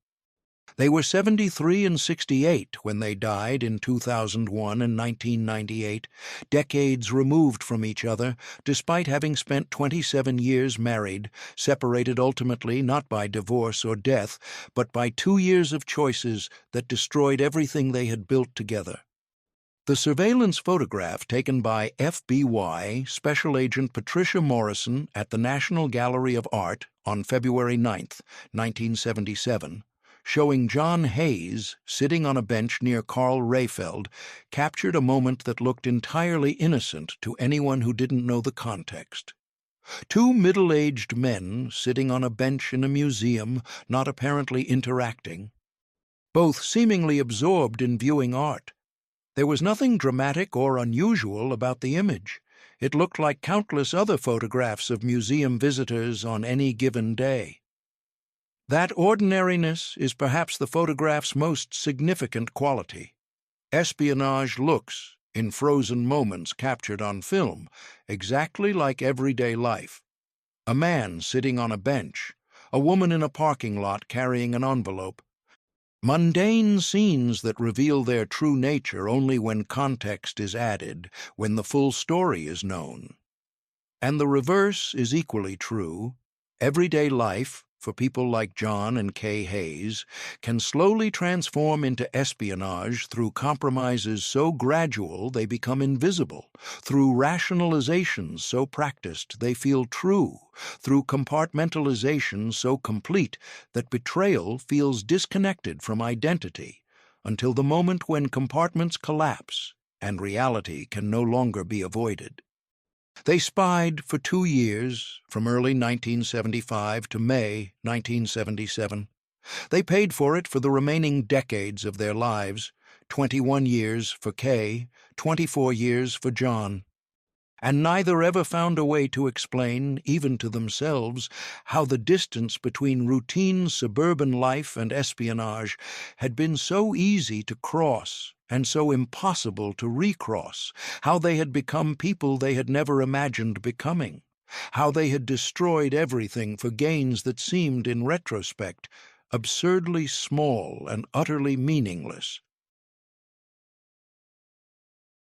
They were 73 and 68 when they died in 2001 and 1998, decades removed from each other, despite having spent 27 years married, separated ultimately not by divorce or death, but by 2 years of choices that destroyed everything they had built together. The surveillance photograph taken by FBI Special Agent Patricia Morrison at the National Gallery of Art on February 9, 1977, showing John Hayes sitting on a bench near Karl Rehfeld, captured a moment that looked entirely innocent to anyone who didn't know the context. Two middle-aged men sitting on a bench in a museum, not apparently interacting, both seemingly absorbed in viewing art. There was nothing dramatic or unusual about the image. It looked like countless other photographs of museum visitors on any given day. That ordinariness is perhaps the photograph's most significant quality. Espionage looks, in frozen moments captured on film, exactly like everyday life. A man sitting on a bench, a woman in a parking lot carrying an envelope. Mundane scenes that reveal their true nature only when context is added, when the full story is known. And the reverse is equally true. Everyday life, for people like John and Kay Hayes, can slowly transform into espionage through compromises so gradual they become invisible, through rationalizations so practiced they feel true, through compartmentalization so complete that betrayal feels disconnected from identity, until the moment when compartments collapse and reality can no longer be avoided. They spied for 2 years, from early 1975 to May 1977. They paid for it for the remaining decades of their lives, 21 years for Kay, 24 years for John. And neither ever found a way to explain, even to themselves, how the distance between routine suburban life and espionage had been so easy to cross and so impossible to recross, how they had become people they had never imagined becoming, how they had destroyed everything for gains that seemed, in retrospect, absurdly small and utterly meaningless.